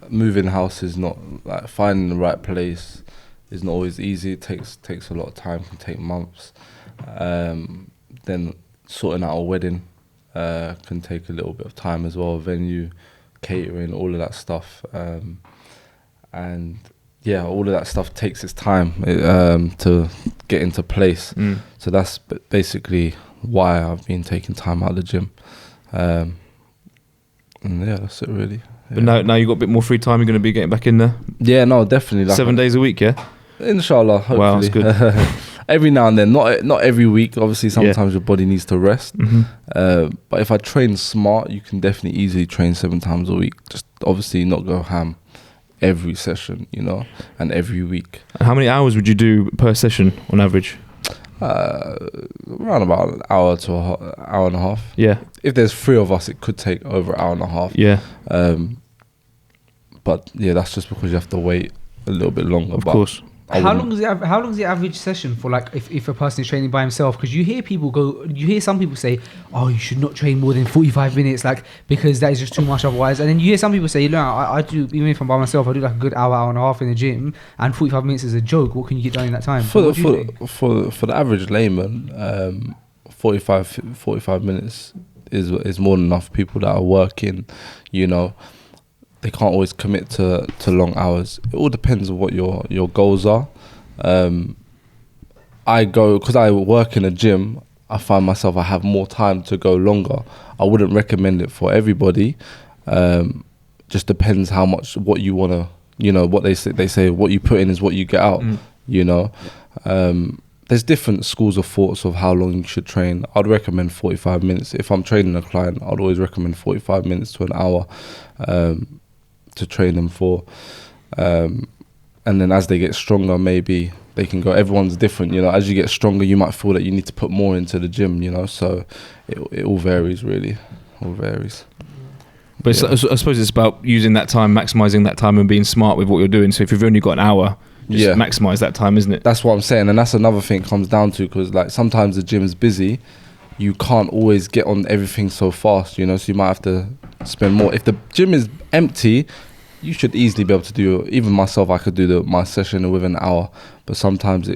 moving house is not like finding the right place is not always easy. It takes a lot of time. Can take months. Then sorting out a wedding can take a little bit of time as well. Venue, catering, all of that stuff, and yeah, all of that stuff takes its time to get into place. So that's basically why I've been taking time out of the gym, and yeah, that's it really. But now you've got a bit more free time. You're going to be getting back in there. Yeah, no, definitely. Like 7 days a week, yeah. Inshallah, hopefully. Wow, that's good. Every now and then, not every week. Obviously, sometimes your body needs to rest. But if I train smart, you can definitely easily train 7 times a week. Just obviously not go ham every session, and every week. And how many hours would you do per session on average? Around about an hour to an hour and a half. Yeah. If there's 3 of us, it could take over an hour and a half. Yeah. But yeah, that's just because you have to wait a little bit longer. Of course. How long is the average session for, like, if a person is training by himself? Because you hear some people say, oh, you should not train more than 45 minutes, like, because that is just too much otherwise. And then you hear some people say, no, I do, even if I'm by myself, I do like a good hour and a half in the gym, and 45 minutes is a joke. What can you get done in that time? For the average layman, 45 minutes is more than enough. People that are working, they can't always commit to long hours. It all depends on what your goals are. Because I work in a gym, I find myself I have more time to go longer. I wouldn't recommend it for everybody. Just depends how much, what you want to, what they say what you put in is what you get out. There's different schools of thoughts of how long you should train. I'd recommend 45 minutes. If I'm training a client, I'd always recommend 45 minutes to an hour to train them for. And then as they get stronger, maybe they can go. Everyone's different, As you get stronger, you might feel that you need to put more into the gym, So it all varies, really. All varies. But I suppose it's about using that time, maximising that time and being smart with what you're doing. So if you've only got an hour, just maximise that time, isn't it? That's what I'm saying. And that's another thing it comes down to, because like sometimes the gym is busy. You can't always get on everything so fast, so you might have to spend more. If the gym is empty, you should easily be able to do, even myself, I could do my session within an hour, but sometimes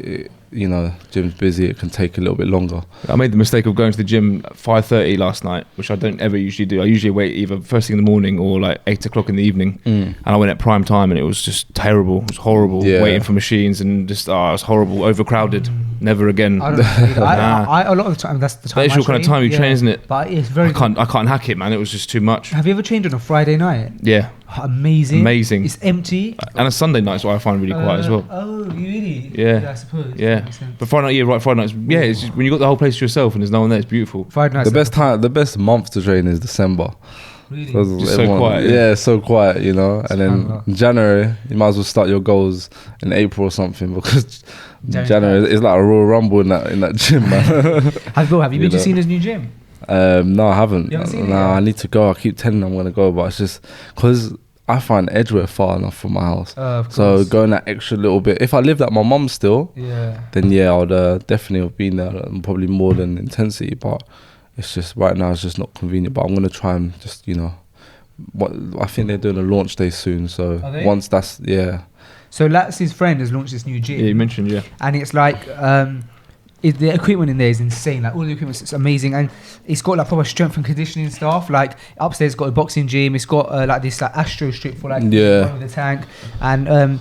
gym's busy, it can take a little bit longer. I made the mistake of going to the gym at 5:30 last night, which I don't ever usually do. I usually wait either first thing in the morning or like 8 o'clock in the evening. And I went at prime time and it was just terrible. It was horrible waiting for machines and just, it was horrible, overcrowded. Never again. I don't know. I a lot of the time, that's the time. That is your kind of time you train, isn't it? But it's very. I can't hack it, man. It was just too much. Have you ever trained on a Friday night? Yeah. Amazing. It's empty. And a Sunday night's what I find really quiet as well. Oh, really? Yeah. I suppose. Yeah. But Friday night, Friday nights. Yeah, it's just, when you got the whole place to yourself and there's no one there, it's beautiful. Friday nights. The best month to train is December. Really? Just so quiet. Yeah, so quiet, And then January, you might as well start your goals in April or something, because January is like a Royal Rumble in that gym, man. Have you been to Cena's new gym? No, I haven't. You haven't seen it No, yet? I need to go. I keep telling them I'm gonna go, but it's just because I find Edgware far enough from my house. So going that extra little bit. If I lived at my mum's still, then I would definitely have been there, and probably more than intensity. But it's just right now it's just not convenient. But I'm gonna try and just I think they're doing a launch day soon. So once that's So Lats's friend has launched this new gym. Yeah, you mentioned and it's like the equipment in there is insane. Like all the equipment is amazing, and it's got like proper strength and conditioning stuff. Like upstairs, it's got a boxing gym. It's got like this like Astro strip for like the tank, and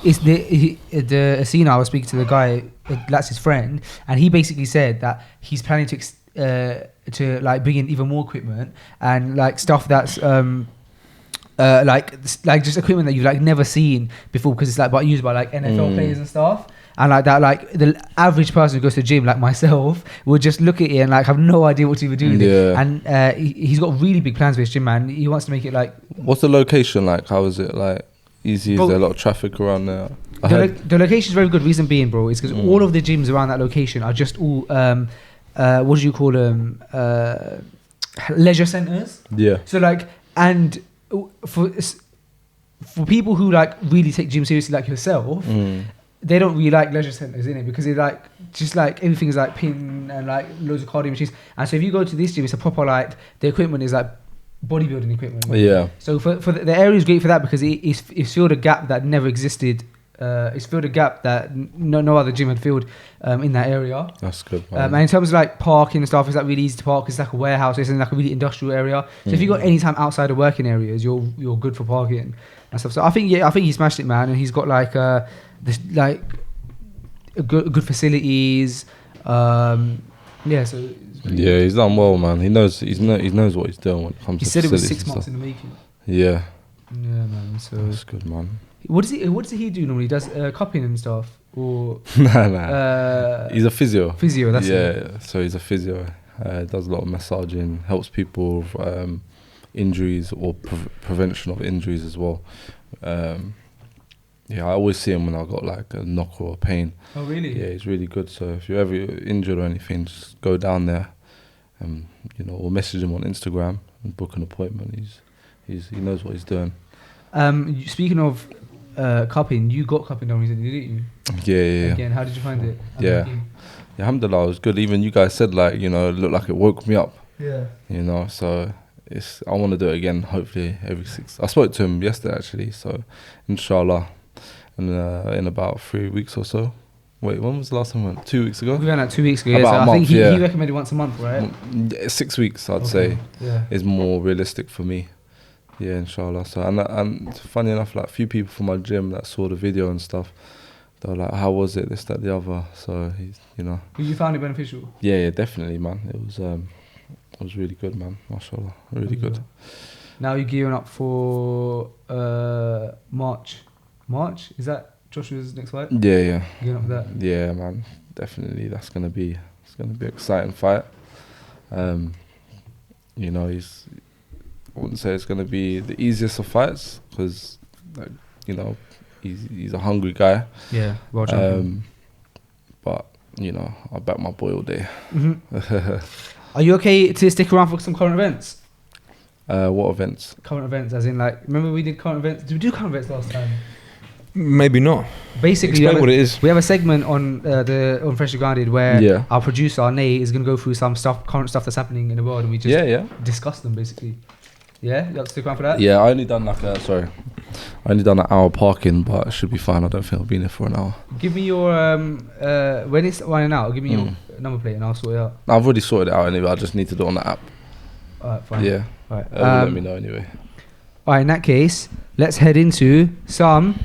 it's the scene. I was speaking to the guy, that's his friend, and he basically said that he's planning to like bring in even more equipment and like stuff that's like just equipment that you've like never seen before, because it's like used by like NFL players and stuff. And like that, like the average person who goes to the gym, like myself, would just look at it and like have no idea what to even do with it. And he's got really big plans for his gym, man. He wants to make it like. What's the location like? How is it like? Easy? Is there a lot of traffic around there? The location is very good. Reason being, bro, is because all of the gyms around that location are just all what do you call them? Leisure centers. Yeah. So like, and for people who like really take gym seriously, like yourself. They don't really like leisure centers, innit? Because they like just like everything is like pin and like loads of cardio machines. And so if you go to this gym, it's a proper like the equipment is like bodybuilding equipment. Yeah. So for the area is great for that, because it's filled a gap that never existed. It's filled a gap that no other gym had filled in that area. That's good. And in terms of like parking and stuff, it's like really easy to park. It's like a warehouse. It's in like a really industrial area. So if you got any time outside of working areas, you're good for parking and stuff. So I think he smashed it, man. And he's got like good facilities. So he's done well, man. He knows what he's doing when it comes to facilities. He said it was 6 months in the making. Yeah, man. So that's good, man. What does he do normally? He does cupping and stuff, or nah. He's a physio. That's it. Yeah. So he's a physio. Does a lot of massaging, helps people with injuries or prevention of injuries as well. I always see him when I got like a knock or a pain. Oh, really? Yeah, he's really good. So if you're ever injured or anything, just go down there, or message him on Instagram and book an appointment. He knows what he's doing. Speaking of cupping, you got cupping done recently, didn't you? Yeah. Again, how did you find it? Yeah, alhamdulillah, it was good. Even you guys said like, it looked like it woke me up. Yeah. So I want to do it again. Hopefully every 6. I spoke to him yesterday actually. So inshallah. In about 3 weeks or so. Wait, when was the last time we went? 2 weeks ago? We went out 2 weeks ago. About a month, I think he recommended once a month, right? 6 weeks, I'd say, is more realistic for me. Yeah, inshallah. So and funny enough, like a few people from my gym that saw the video and stuff, they were like, "How was it? This, that, the other." So You found it beneficial? Yeah, definitely, man. It was really good, man. Mashallah, really good. Now you're gearing up for March. March, is that Joshua's next fight? Yeah. Gearing up for that? Yeah, man. Definitely, it's gonna be an exciting fight. I wouldn't say it's gonna be the easiest of fights, because he's a hungry guy. Yeah, well champion. But I back my boy all day. Are you okay to stick around for some current events? What events? Current events, as in like, remember we did current events? Did we do current events last time? Maybe not. Basically, explain what it is. We have a segment on Freshly Grounded where our producer Nate is going to go through some current stuff that's happening in the world, and we just discuss them basically. Yeah, you have to stick around for that. Yeah, I only done an hour parking, but it should be fine. I don't think I'll be in there for an hour. Give me your when it's running out. Give me your number plate and I'll sort it out. I've already sorted it out anyway. I just need to do it on the app. Alright, fine. Yeah. Alright. Let me know anyway. Alright, in that case, let's head into some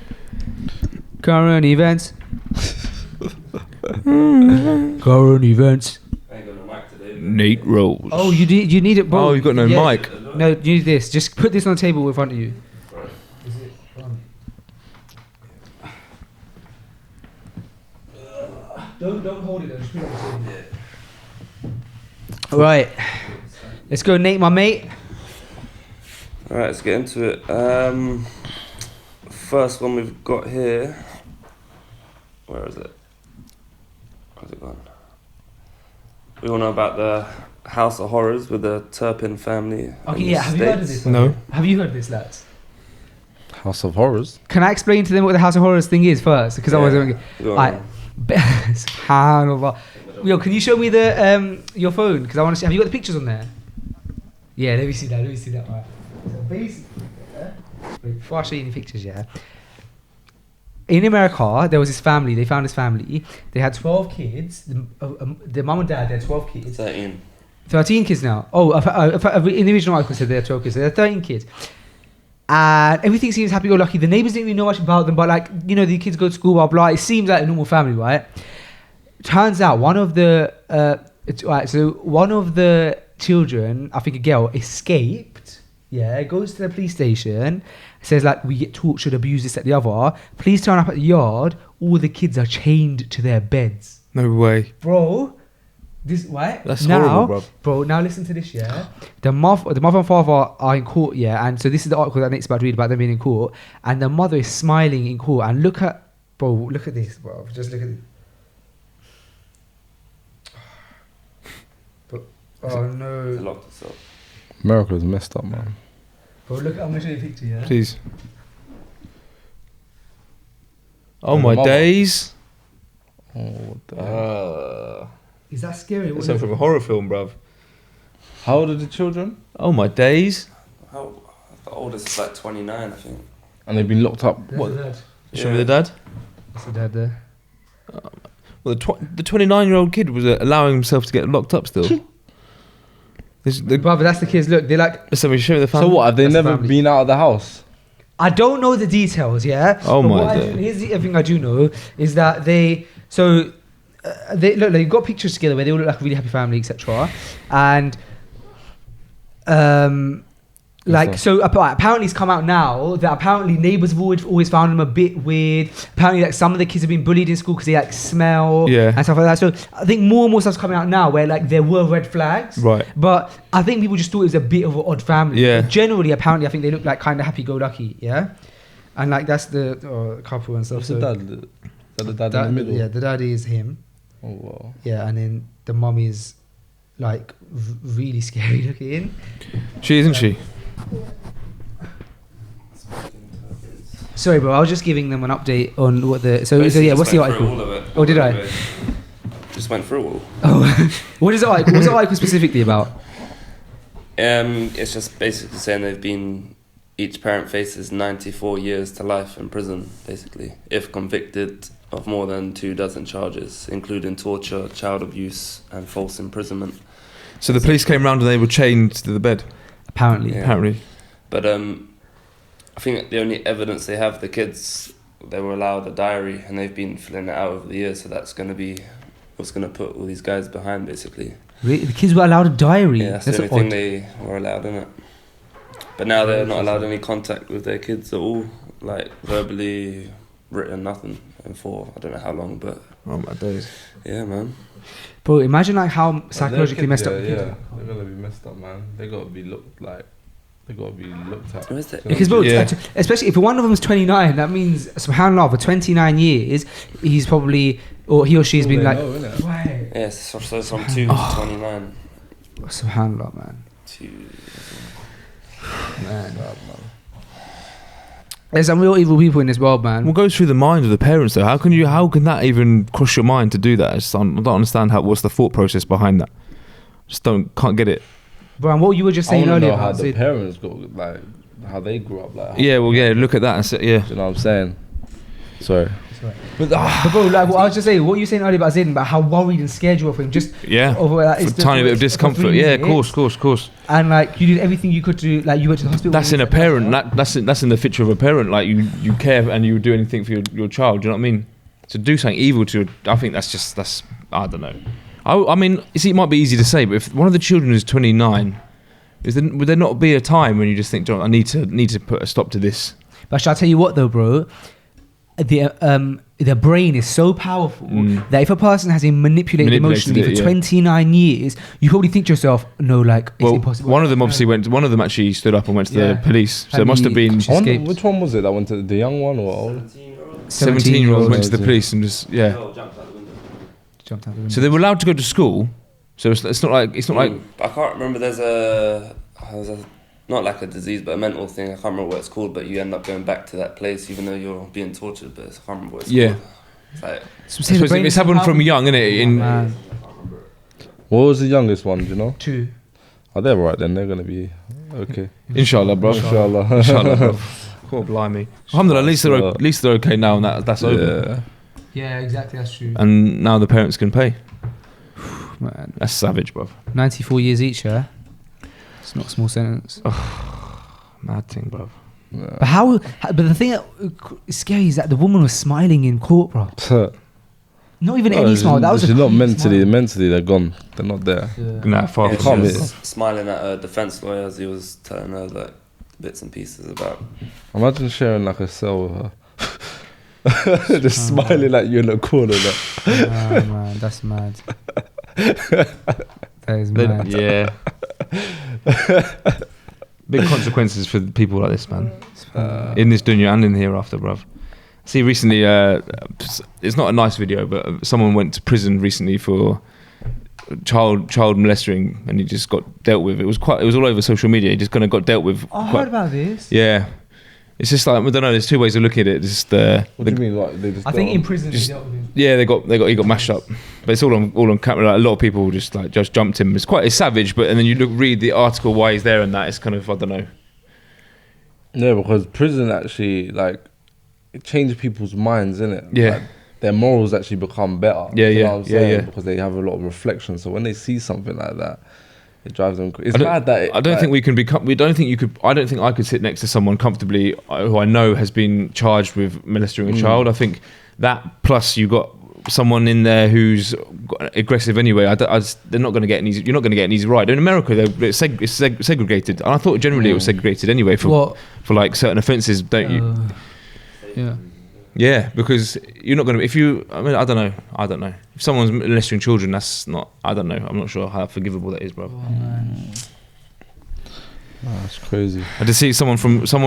current events. Current events. I ain't got no mic today. Nate Rose. Oh, you need it, bro. Oh, you've got no mic. No, you need this. Just put this on the table in front of you. Is it on? Don't hold it though. Just put it on the table. Right. Let's go, Nate, my mate. Alright, let's get into it. First one we've got here. Where is it? Where's it gone? We all know about the House of Horrors with the Turpin family. Okay, yeah. Have you heard of this? No. Have you heard of this, lads? House of Horrors. Can I explain to them what the House of Horrors thing is first? Because I wasn't. Subhanallah. Yo, can you show me the your phone? Because I want to see. Have you got the pictures on there? Yeah, let me see that. Right. So basically, before I show you any pictures, yeah. In America, there was this family. They found this family. They had 12 kids. The mum and dad, they had 12 kids. 13 kids now. Oh, in the original article said they had 12 kids. So there are 13 kids. And everything seems happy-go-lucky. The neighbours didn't really know much about them, but like, you know, the kids go to school, blah, blah. It seems like a normal family, right? Turns out one of the children, I think a girl, escaped. Yeah, goes to the police station, says like, we get tortured, abused, this, that, the other. Police turn up at the yard. All the kids are chained to their beds. No way. Bro, this right That's now, horrible, bro. Now listen to this, yeah. The mother and father are in court, yeah, and so this is the article that Nate's about to read about them being in court, and the mother is smiling in court. And look at this, bro. Just look at it. But oh no, America's messed up, man. bro. Look, I'm gonna show you a picture, yeah. Please. Oh my days. Oh, what the hell? Is that scary? That's something from a horror film, bruv. How old are the children? Oh my days. The oldest is like 29, I think. And they've been locked up. What? The dad. Show me the dad. That's the dad there. Well, the 29-year-old kid was allowing himself to get locked up still. Brother, that's the kids. Look, they're like. So we show me the family. So what? Have they That's never family. been out of the house? I don't know the details, yeah. Oh But my what God. here's the other thing I do know is that they look, they've got pictures together where they all look like a really happy family, etc. And apparently it's come out now that apparently neighbours have always found them a bit weird. Apparently, like some of the kids have been bullied in school because they like smell and stuff like that. So I think more and more stuff's coming out now where like there were red flags, Right. But I think people just thought it was a bit of an odd family. Yeah. But generally, apparently, I think they look like kind of happy-go-lucky, yeah. And like that's the couple and stuff. What's So the dad? Is that the dad in the middle? Yeah, the daddy is him. Oh wow. Yeah, and then the mum is like really scary looking. She isn't she? Sorry, bro. I was just giving them an update on what the. So yeah, what's the article? Oh, did I? Just went through all. Oh, what is the article? What's the article specifically about? It's just basically saying each parent faces 94 years to life in prison, basically, if convicted of more than 24 charges, including torture, child abuse, and false imprisonment. So the police came round and they were chained to the bed. Apparently. Yeah. Apparently. But I think the only evidence they have, the kids, they were allowed a diary, and they've been filling it out over the years. So that's going to be what's going to put all these guys behind, basically. Really? The kids were allowed a diary? Yeah, that's the only thing they were allowed, innit? But now they're not allowed any contact with their kids at all, like verbally, written, nothing. And for I don't know how long, but Oh my days. yeah, man. Bro, imagine like how psychologically messed up. Yeah, they're gonna be messed up, man. They gotta be looked at. Where's that? Because bro, Yeah. especially if one of them is 29, that means subhanallah for 29 years he's probably he or she's been like. Right. Yes, so from 2 to 29. Subhanallah, man. Man. There's some real evil people in this world, man. What goes through the mind of the parents though? How can that even cross your mind to do that? I don't understand what's the thought process behind that. Can't get it. Brian, what you were just saying I earlier know how about the Sid. parents got, like, how they grew up. Like, Yeah, well, yeah. Look at that. Yeah. do you know what I'm saying? Sorry. But bro, like what I was just saying, what you were saying earlier about Zayden, about how worried and scared you were for him, just over that, For a tiny bit of discomfort. Yeah, of course. And like you did everything you could to, like you went to the hospital. That's in a parent. That's in the picture of a parent. Like you care and you would do anything for your child. Do you know what I mean? To do something evil to, I think that's I don't know. I mean, it might be easy to say, but if one of the children is 29, would there not be a time when you just think, I need to put a stop to this? But shall I tell you what though, bro? The brain is so powerful that if a person has been manipulated emotionally for 29 years, you probably think to yourself, no, like it's impossible. One of them obviously one of them actually stood up and went to the police. So it must have been. Which one was it that went to the young one or old? 17-year-old went to the police and just jumped out the window. So they were allowed to go to school. So it's not like I can't remember. There's a not like a disease, but a mental thing. I can't remember what it's called. But you end up going back to that place, even though you're being tortured. But I can't remember what it's called. It's like, it's happened from young, innit? What was the youngest one? Do you know? 2. Oh, they're right then. They're gonna be okay. Inshallah, bro. Inshallah, bro. God blimey. Alhamdulillah, at least they're okay now, and that's over. Yeah, exactly. That's true. And now the parents can pay. Man. That's savage, bro. 94 years each, yeah? It's not a small sentence. Mad thing, bro. Yeah. But the thing that is scary is that the woman was smiling in court, bro. Not even any smile. That was she's not mentally they're gone. They're not there. Yeah. Nah, far she from was smiling at a defense lawyer as he was telling her like bits and pieces about. Imagine sharing like a cell with her. Just smiling at you in the corner. Like. Man, that's mad. That is mad. Yeah. Big consequences for people like this, man. In this dunya and in the hereafter, bruv. See, recently, it's not a nice video, but someone went to prison recently for child molesting, and he just got dealt with. It was all over social media. He just kind of got dealt with. I heard about this. Yeah. It's just like, I don't know, there's two ways of looking at it. Just what do you mean? Like, they just I think in prison they dealt with him. Yeah, he got mashed up. But it's all on camera. Like, a lot of people just jumped him. It's savage, but and then you read the article why he's there and that. It's kind of, I don't know. Yeah, because prison actually it changes people's minds, innit? Yeah. Like, their morals actually become better. Yeah, you know what I'm saying? yeah. Because they have a lot of reflection. So when they see something like that, it drives them crazy. It's mad that I don't think we can become. I don't think I could sit next to someone comfortably who I know has been charged with molesting a child. I think that plus you got someone in there who's aggressive anyway. They're not going to get an easy. You're not going to get an easy ride. In America, it's segregated, and I thought generally it was segregated anyway for like certain offences. Don't you? Yeah. Yeah, because you're not going to. I don't know. If someone's molesting children, that's not. I don't know. I'm not sure how forgivable that is, bro. That's crazy. I just see someone from St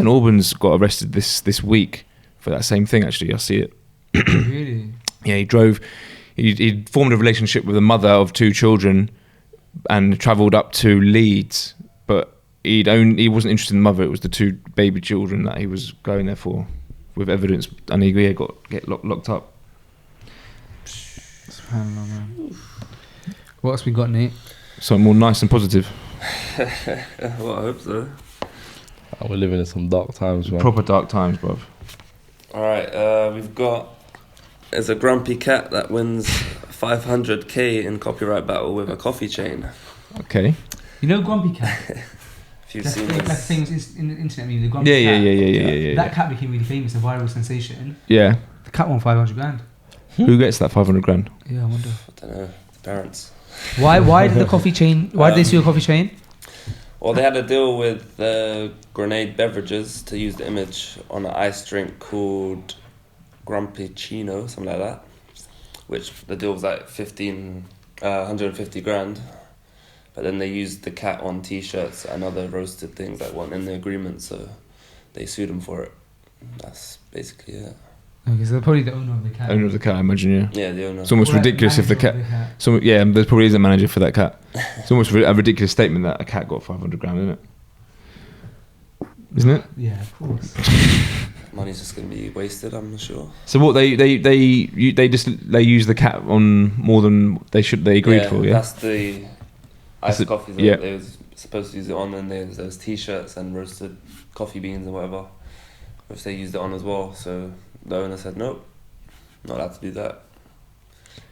Albans got arrested this week for that same thing. Actually, I see it. Really? Yeah, he formed a relationship with a mother of 2 children and travelled up to Leeds, but he wasn't interested in the mother. It was the 2 baby children that he was going there for, with evidence, and he get locked up. What else we got, Nate? Something more nice and positive. Well, I hope so. We're living in some dark times, man. Proper dark times, bruv. Alright, we've got... There's a grumpy cat that wins 500k in copyright battle with a coffee chain. Okay. You know Grumpy Cat? If you've seen this. Like things in the internet, the Grumpy Cat. Yeah. That cat became really famous, a viral sensation. Yeah. The cat won 500 grand. Who gets that 500 grand? Yeah, I wonder. I don't know. The parents. Why did the coffee chain... Why did they sue a coffee chain? Well, they had a deal with Grenade Beverages to use the image on an ice drink called Grumpy Chino, something like that. Which the deal was like 150 grand. But then they used the cat on t-shirts and other roasted things that weren't in the agreement, so they sued them for it. That's basically it. Okay, so they're probably the owner of the cat. Owner of the cat, I imagine, yeah. Yeah, the owner. It's almost ridiculous if the cat... Yeah, there probably is a manager for that cat. It's almost a ridiculous statement that a cat got 500 grand, isn't it? Isn't it? Yeah, of course. Money's just going to be wasted, I'm not sure. So what, they use the cat on more than they agreed for, yeah? That's the iced coffees. They was supposed to use it on, and there's t-shirts and roasted coffee beans and whatever, which they used it on as well. So the owner said, nope, not allowed to do that,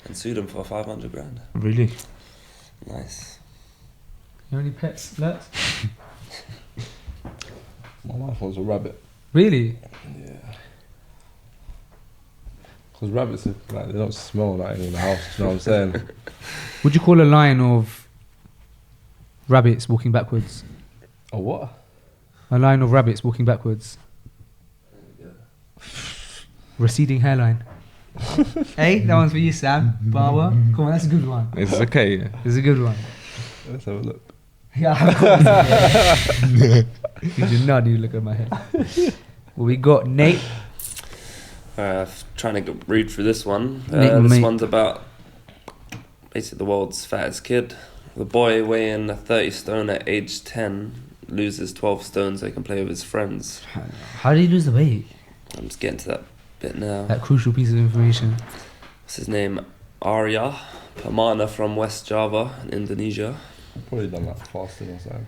and sued him for 500 grand. Really? Nice. You have any pets, Lex? My wife wants a rabbit. Really? Yeah. Because rabbits, like, they don't smell like any in the house, you know what I'm saying? Would you call a line of rabbits walking backwards? A what? A line of rabbits walking backwards. Receding hairline. Hey, that one's for you, Sam. Barber. Come on, that's a good one. It's okay. Yeah. It's a good one. Let's have a look. Yeah, you do not need to look at my head. Well, we got Nate. Trying to read through this one. Nate, this one's about basically the world's fattest kid. The boy weighing 30 stone at age 10 loses 12 stone so he can play with his friends. How did he lose the weight? I'm just getting to that bit now. That crucial piece of information. What's his name? Arya Pamana from West Java in Indonesia. Probably done that fasting or something.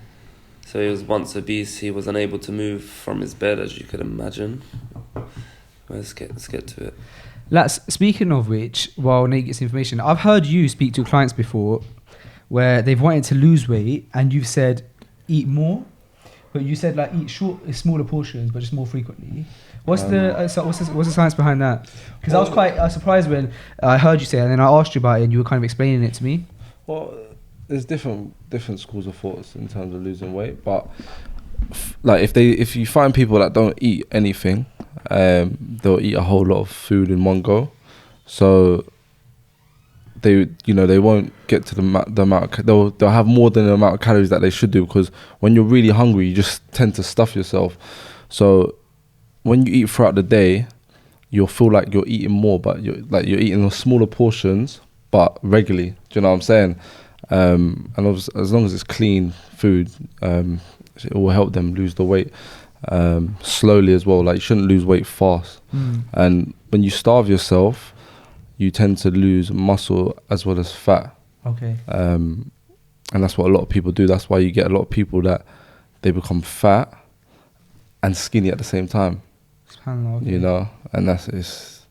So he was once obese. He was unable to move from his bed, as you could imagine. Let's get to it. Speaking of which, while Nate gets information, I've heard you speak to clients before where they've wanted to lose weight and you've said eat more, but you said like eat smaller portions but just more frequently. What's the science behind that? Because I was quite surprised when I heard you say it and then I asked you about it and you were kind of explaining it to me. Well, there's different schools of thoughts in terms of losing weight, but like if you find people that don't eat anything, they'll eat a whole lot of food in one go, so they won't get to the amount they'll have more than the amount of calories that they should do, because when you're really hungry you just tend to stuff yourself. So when you eat throughout the day you'll feel like you're eating more, but you're eating in smaller portions but regularly. Do you know what I'm saying? And as long as it's clean food, it will help them lose the weight slowly as well. Like you shouldn't lose weight fast. And when you starve yourself, you tend to lose muscle as well as fat. Okay. And that's what a lot of people do. That's why you get a lot of people that they become fat and skinny at the same time. Okay. You know, and it's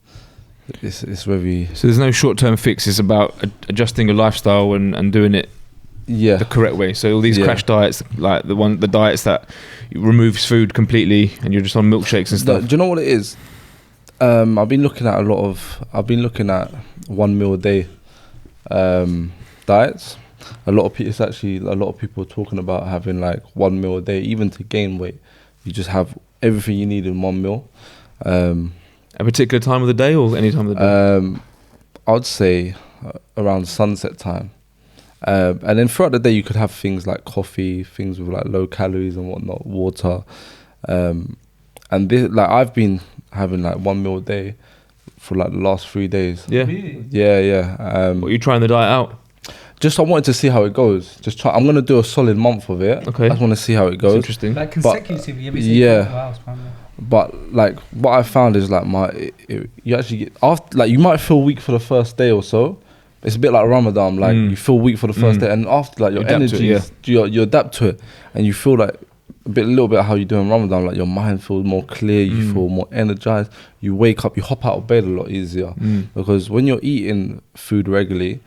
very. So there's no short-term fix. It's about adjusting your lifestyle and doing it the correct way. So all these crash diets, like the diets that removes food completely and you're just on milkshakes and stuff. Do you know what it is? I've been looking at 1 meal a day diets. A lot of people are talking about having like 1 meal a day, even to gain weight. You just have everything you need in 1 meal. A particular time of the day or any time of the day? I'd say around sunset time. And then throughout the day you could have things like coffee, things with like low calories and whatnot, water. And I've been having like 1 meal a day for like the last 3 days. Yeah. Really? Yeah. What, are you trying the diet out? Just I wanted to see how it goes. I'm gonna do a solid month of it. Okay. I just want to see how it goes. That's interesting. Like consecutively every But like what I found is like you actually get after, like you might feel weak for the first day or so. It's a bit like Ramadan. Like you feel weak for the first day, and after like your energy, you adapt to it, and you feel like a little bit how you do in Ramadan. Like your mind feels more clear, you feel more energized. You wake up, you hop out of bed a lot easier because when you're eating food regularly,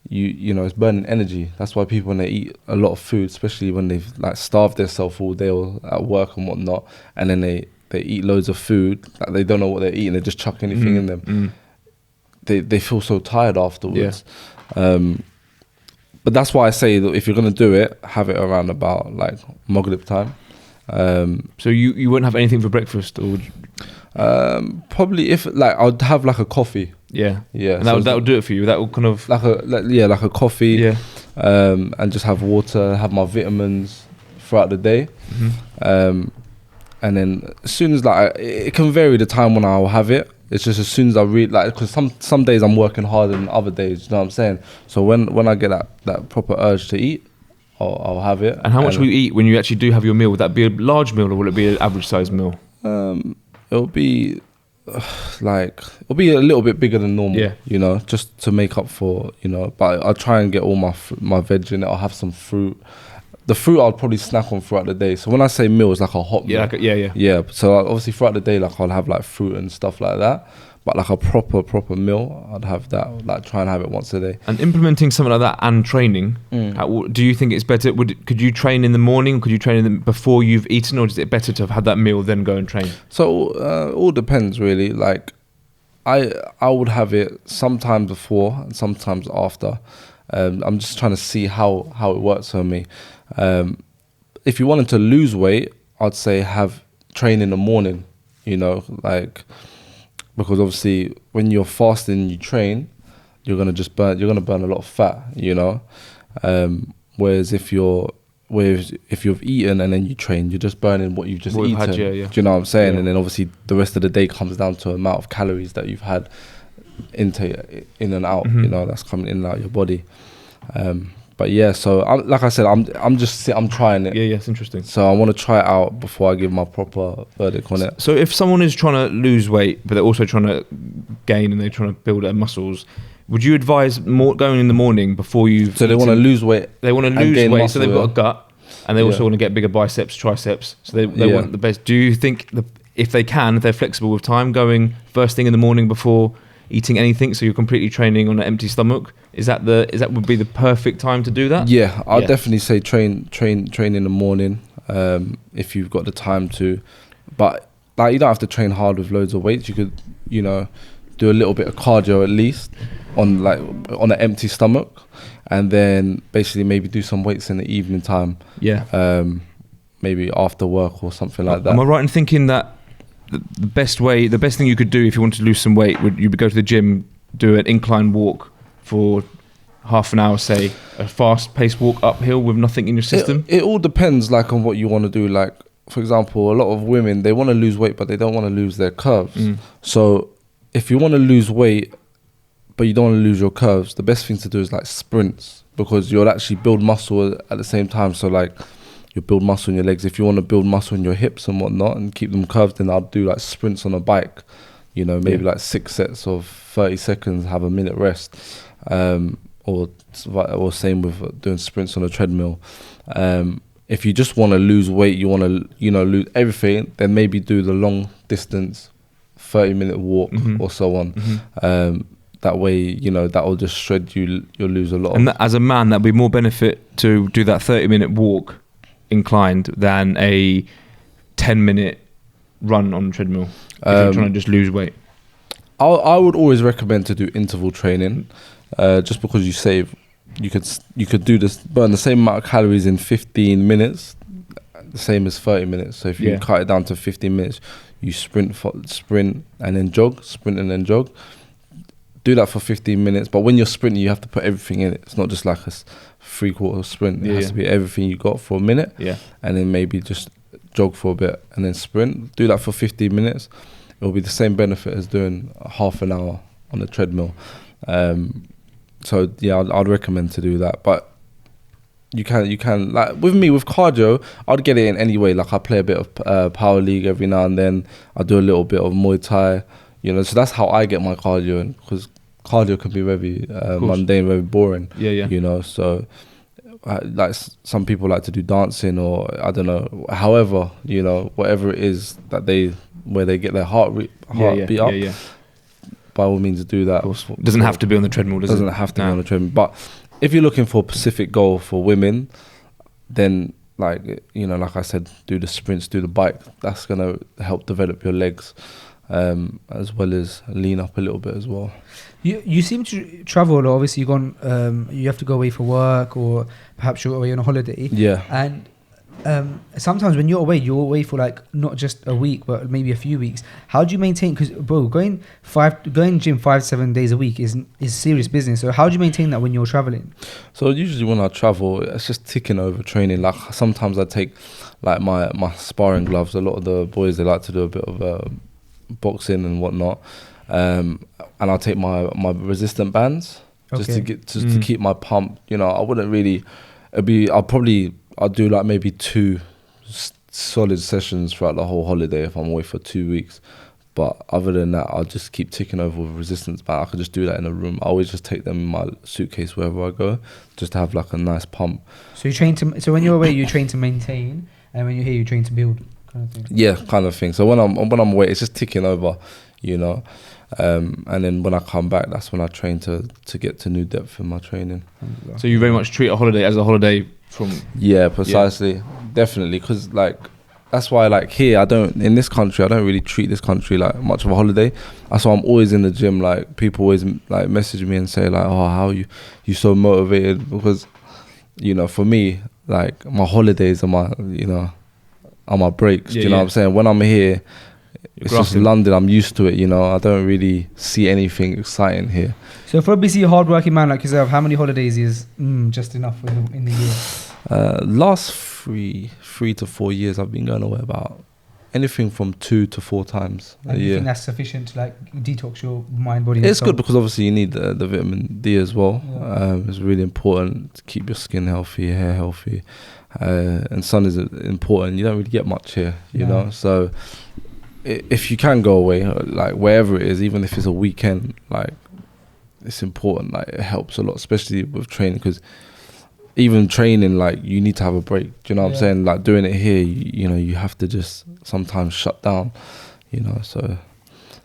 you know it's burning energy. That's why people, when they eat a lot of food, especially when they've like starved themselves all day or at work and whatnot, and then they eat loads of food, like they don't know what they're eating, they just chuck anything in them. They feel so tired afterwards. But that's why I say that if you're gonna do it, have it around about like Maghrib time. So you wouldn't have anything for breakfast, or would you? Probably if like I'd have like a coffee. Yeah. And that would do it for you. That will kind of like a coffee. Yeah. And just have water, have my vitamins throughout the day. And then as soon as like it can vary the time when I'll have it. It's just as soon as I read, like, because some days I'm working harder than other days. You know what I'm saying? So when I get that proper urge to eat, I'll have it. And how much will you eat when you actually do have your meal? Would that be a large meal or will it be an average size meal? It'll be like it'll be a little bit bigger than normal. Yeah. You know, just to make up for, you know. But I'll try and get all my veg in it. I'll have some fruit. The fruit I'll probably snack on throughout the day. So when I say meal, it's like a hot meal. Yeah. So obviously throughout the day, like I'll have like fruit and stuff like that. But like a proper meal, I'd have that. Like try and have it once a day. And implementing something like that and training, do you think it's better? Could you train in the morning? Could you train before you've eaten, or is it better to have had that meal then go and train? So all depends really. Like I would have it sometimes before and sometimes after. I'm just trying to see how it works for me. If you wanted to lose weight, I'd say train in the morning. You know, like. Because obviously, when you're fasting and you train, you're gonna burn a lot of fat, you know. Whereas if you've eaten and then you train, you're just burning what you've just eaten. Do you know what I'm saying? Yeah. And then obviously the rest of the day comes down to the amount of calories that you've had in and out. You know, that's coming in and out of your body. But yeah, so like I said, I'm trying it. Yeah, it's interesting. So I want to try it out before I give my proper verdict on it. So if someone is trying to lose weight, but they're also trying to gain and they're trying to build their muscles, would you advise more going in the morning before you? So they want to lose weight. They want to lose weight, so they've got a gut, and they also want to get bigger biceps, triceps. So they want the best. Do you think if they're flexible with time, going first thing in the morning before eating anything, so you're completely training on an empty stomach? Is that would be the perfect time to do that? Yeah, I'll definitely say train in the morning if you've got the time to. But like you don't have to train hard with loads of weights. You could, you know, do a little bit of cardio at least on an empty stomach, and then basically maybe do some weights in the evening time. Yeah. Maybe after work or something like that. Am I right in thinking that the best thing you could do if you wanted to lose some weight would you go to the gym, do an incline walk for half an hour, say a fast-paced walk uphill with nothing in your system? It all depends like on what you want to do. Like for example, a lot of women, they want to lose weight but they don't want to lose their curves. So if you want to lose weight but you don't want to lose your curves, the best thing to do is like sprints, because you'll actually build muscle at the same time. So like you build muscle in your legs. If you want to build muscle in your hips and whatnot and keep them curved, then I'll do like sprints on a bike, you know, maybe like 6 sets of 30 seconds, have a minute rest, or same with doing sprints on a treadmill. If you just want to lose weight, you want to, you know, lose everything, then maybe do the long distance 30-minute walk or so on. That way, you know, that will just shred you. You'll lose a lot. And as a man, that'd be more benefit to do that 30-minute walk inclined than a 10-minute run on a treadmill if you're trying to just lose weight. I would always recommend to do interval training, just because you could do this, burn the same amount of calories in 15 minutes, the same as 30 minutes. So if you cut it down to 15 minutes, you sprint and then jog, sprint and then jog. Do that for 15 minutes, but when you're sprinting, you have to put everything in it. It's not just like a 3/4 sprint. It has to be everything you got for a minute, and then maybe just jog for a bit and then sprint. Do that for 15 minutes. It will be the same benefit as doing half an hour on the treadmill. So yeah, I'd recommend to do that. But you can like with me with cardio, I'd get it in any way. Like I play a bit of power league every now and then. I do a little bit of Muay Thai. You know, so that's how I get my cardio in, because cardio can be very mundane, very boring. You know, so like some people like to do dancing, or I don't know, however, you know, whatever it is that where they get their heart beat up. By all means, do that. It doesn't have to be on the treadmill, does it? Doesn't have to be on the treadmill. But if you're looking for a specific goal for women, then like, you know, like I said, do the sprints, do the bike. That's gonna help develop your legs. As well as lean up a little bit as well. You seem to travel a lot. Obviously, you have to go away for work, or perhaps you're away on a holiday. Yeah. And sometimes when you're away for like not just a week, but maybe a few weeks. How do you maintain? Because bro, going gym 5-7 days a week is serious business. So how do you maintain that when you're traveling? So usually when I travel, it's just ticking over training. Like sometimes I take like my sparring gloves. A lot of the boys, they like to do a bit of boxing and whatnot, and I'll take my resistant bands just to get to keep my pump. You know, I wouldn't really. I'll do like maybe 2 solid sessions throughout the whole holiday if I'm away for 2 weeks. But other than that, I'll just keep ticking over with resistance bands. I could just do that in a room. I always just take them in my suitcase wherever I go, just to have like a nice pump. So you train to. So when you're away, you train to maintain, and when you're here, you train to build, kind of thing. Yeah, kind of thing. So when I'm away, it's just ticking over, you know. And then when I come back, that's when I train to get to new depth in my training. So you very much treat a holiday as a holiday from... Yeah, precisely. Yeah. Definitely, because like that's why like here in this country I don't really treat this country like much of a holiday. That's why I'm always in the gym. Like people always like message me and say like, oh, how you so motivated? Because, you know, for me, like my holidays are my breaks. Do you know what I'm saying? When I'm here, it's just London. I'm used to it, you know. I don't really see anything exciting here. So for a busy, hard-working man like yourself, how many holidays is just enough in the year? Last 3 to 4 years, I've been going away about anything from 2 to 4 times a year. You think that's sufficient to like detox your mind, body? It's good because obviously you need the vitamin D as well. Yeah. It's really important to keep your skin healthy, hair healthy, and sun is important. You don't really get much here, you know. So if you can go away, like wherever it is, even if it's a weekend, like it's important. Like it helps a lot, especially with training, because even training, like you need to have a break. Do you know what I'm saying? Like doing it here, you know, you have to just sometimes shut down, you know. So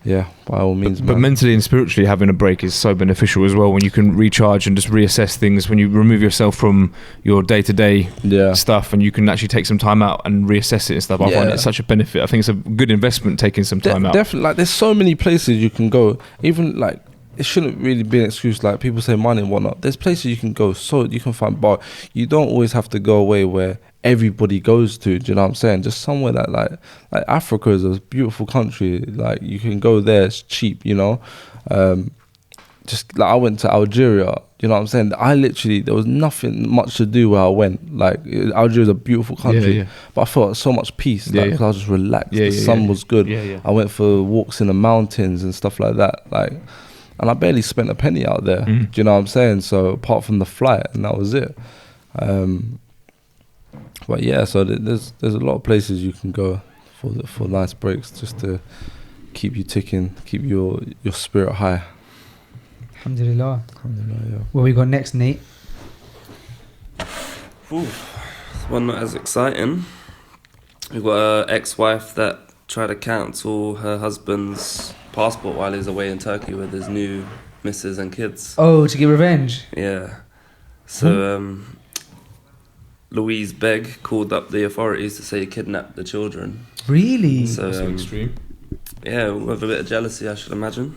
yeah, by all means. But mentally and spiritually, having a break is so beneficial as well. When you can recharge and just reassess things, when you remove yourself from your day-to-day stuff, and you can actually take some time out and reassess it and stuff. I find it such a benefit. I think it's a good investment taking some time out. Definitely, like there's so many places you can go. Even like it shouldn't really be an excuse. Like people say money and whatnot. There's places you can go, so you can find bar. You don't always have to go away where everybody goes to. Do you know what I'm saying? Just somewhere that like Africa is a beautiful country. Like you can go there, it's cheap, you know. Just like I went to Algeria, you know what I'm saying? There was nothing much to do where I went. Like Algeria is a beautiful country, but I felt so much peace because I was just relaxed. The sun was good. I went for walks in the mountains and stuff like that. Like, and I barely spent a penny out there. Do you know what I'm saying? So apart from the flight, and that was it. But yeah, so there's a lot of places you can go for nice breaks, just to keep you ticking, keep your spirit high. Alhamdulillah. Yeah. What we got next, Nate? It's one not as exciting. We've got an ex-wife that tried to cancel her husband's passport while he was away in Turkey with his new missus and kids. Oh, to get revenge? Yeah. So Louise Begg called up the authorities to say he kidnapped the children. Really? So, that's so extreme. Yeah, with a bit of jealousy, I should imagine.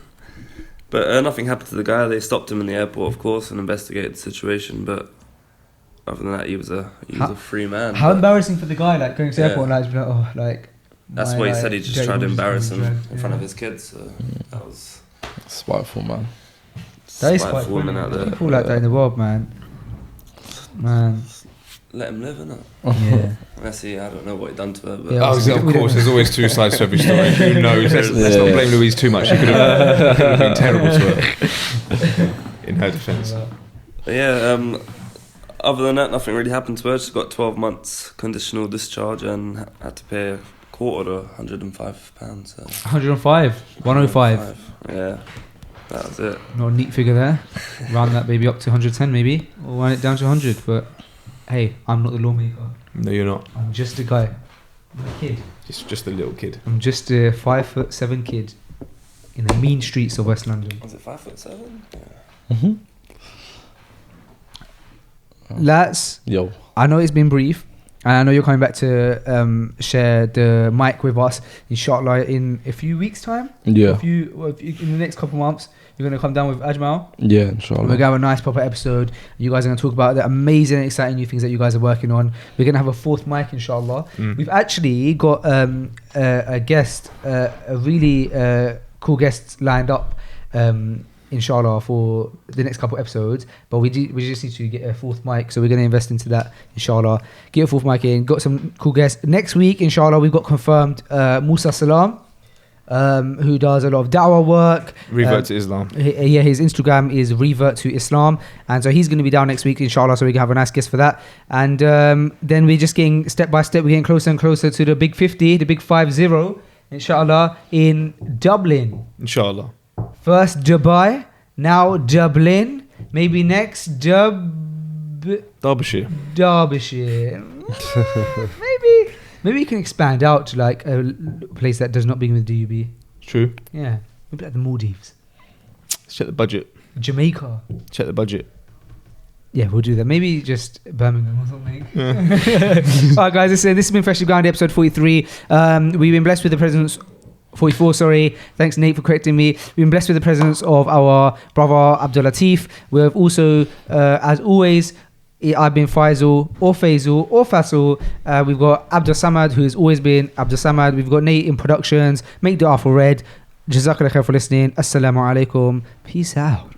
But nothing happened to the guy. They stopped him in the airport, of course, and investigated the situation. But other than that, he was a free man. How embarrassing for the guy, like going to the airport and like, that's why he said he just tried to embarrass him in front of his kids. So that was spiteful, man. That is spiteful. Women out there. People like that in the world, man. Let him live, innit? Yeah. Let's see, I don't know what he done to her. But of course, there's always two sides to every story. Who knows? Let's not blame Louise too much. She could have been terrible to her, in her defence. Yeah, other than that, nothing really happened to her. She got 12 months conditional discharge and had to pay a court order, £105. 105? 105? Yeah, that was it. Not a neat figure there. Round that baby up to 110 maybe, or round it down to 100, but hey, I'm not the lawmaker. No, you're not. I'm just a guy. I'm a kid. Just a little kid. I'm just a 5'7" kid in the mean streets of West London. Was it 5'7"? Yeah. Lads, yo, I know it's been brief, and I know you're coming back to share the mic with us, inshallah, in a few weeks' time. Yeah. In the next couple of months, you're going to come down with Ajmal. Yeah, inshallah. We're going to have a nice proper episode. You guys are going to talk about the amazing and exciting new things that you guys are working on. We're going to have a fourth mic, inshallah. We've actually got a guest, a really cool guest lined up, inshallah, for the next couple episodes. But we just need to get a fourth mic, so we're going to invest into that, inshallah. Get a fourth mic in. Got some cool guests. Next week, inshallah, we've got confirmed Musa Salam, who does a lot of da'wah work. Revert to Islam. His Instagram is Revert to Islam, and so he's going to be down next week, inshallah, so we can have a nice guest for that. And then we're just getting, step by step, we're getting closer and closer to the big 50, the big 50, inshallah, in Dublin. Inshallah. First Dubai, now Dublin, maybe next Derbyshire. Maybe you can expand out to like a place that does not begin with DUB. True. Yeah, maybe like the Maldives. Let's check the budget. Jamaica. Check the budget. Yeah, we'll do that. Maybe just Birmingham or something. All right, guys, this has been Freshly Grounded, episode 43. We've been blessed with the presence... 44, sorry. Thanks, Nate, for correcting me. We've been blessed with the presence of our brother, Abdul Latif. We've also, as always... I've been Faisal or Faisal or Faisal. We've got Abdul Samad, who has always been Abdul Samad. We've got Nate in productions. Make dua for Red. Jazakallah khair for listening. Assalamu alaikum. Peace out.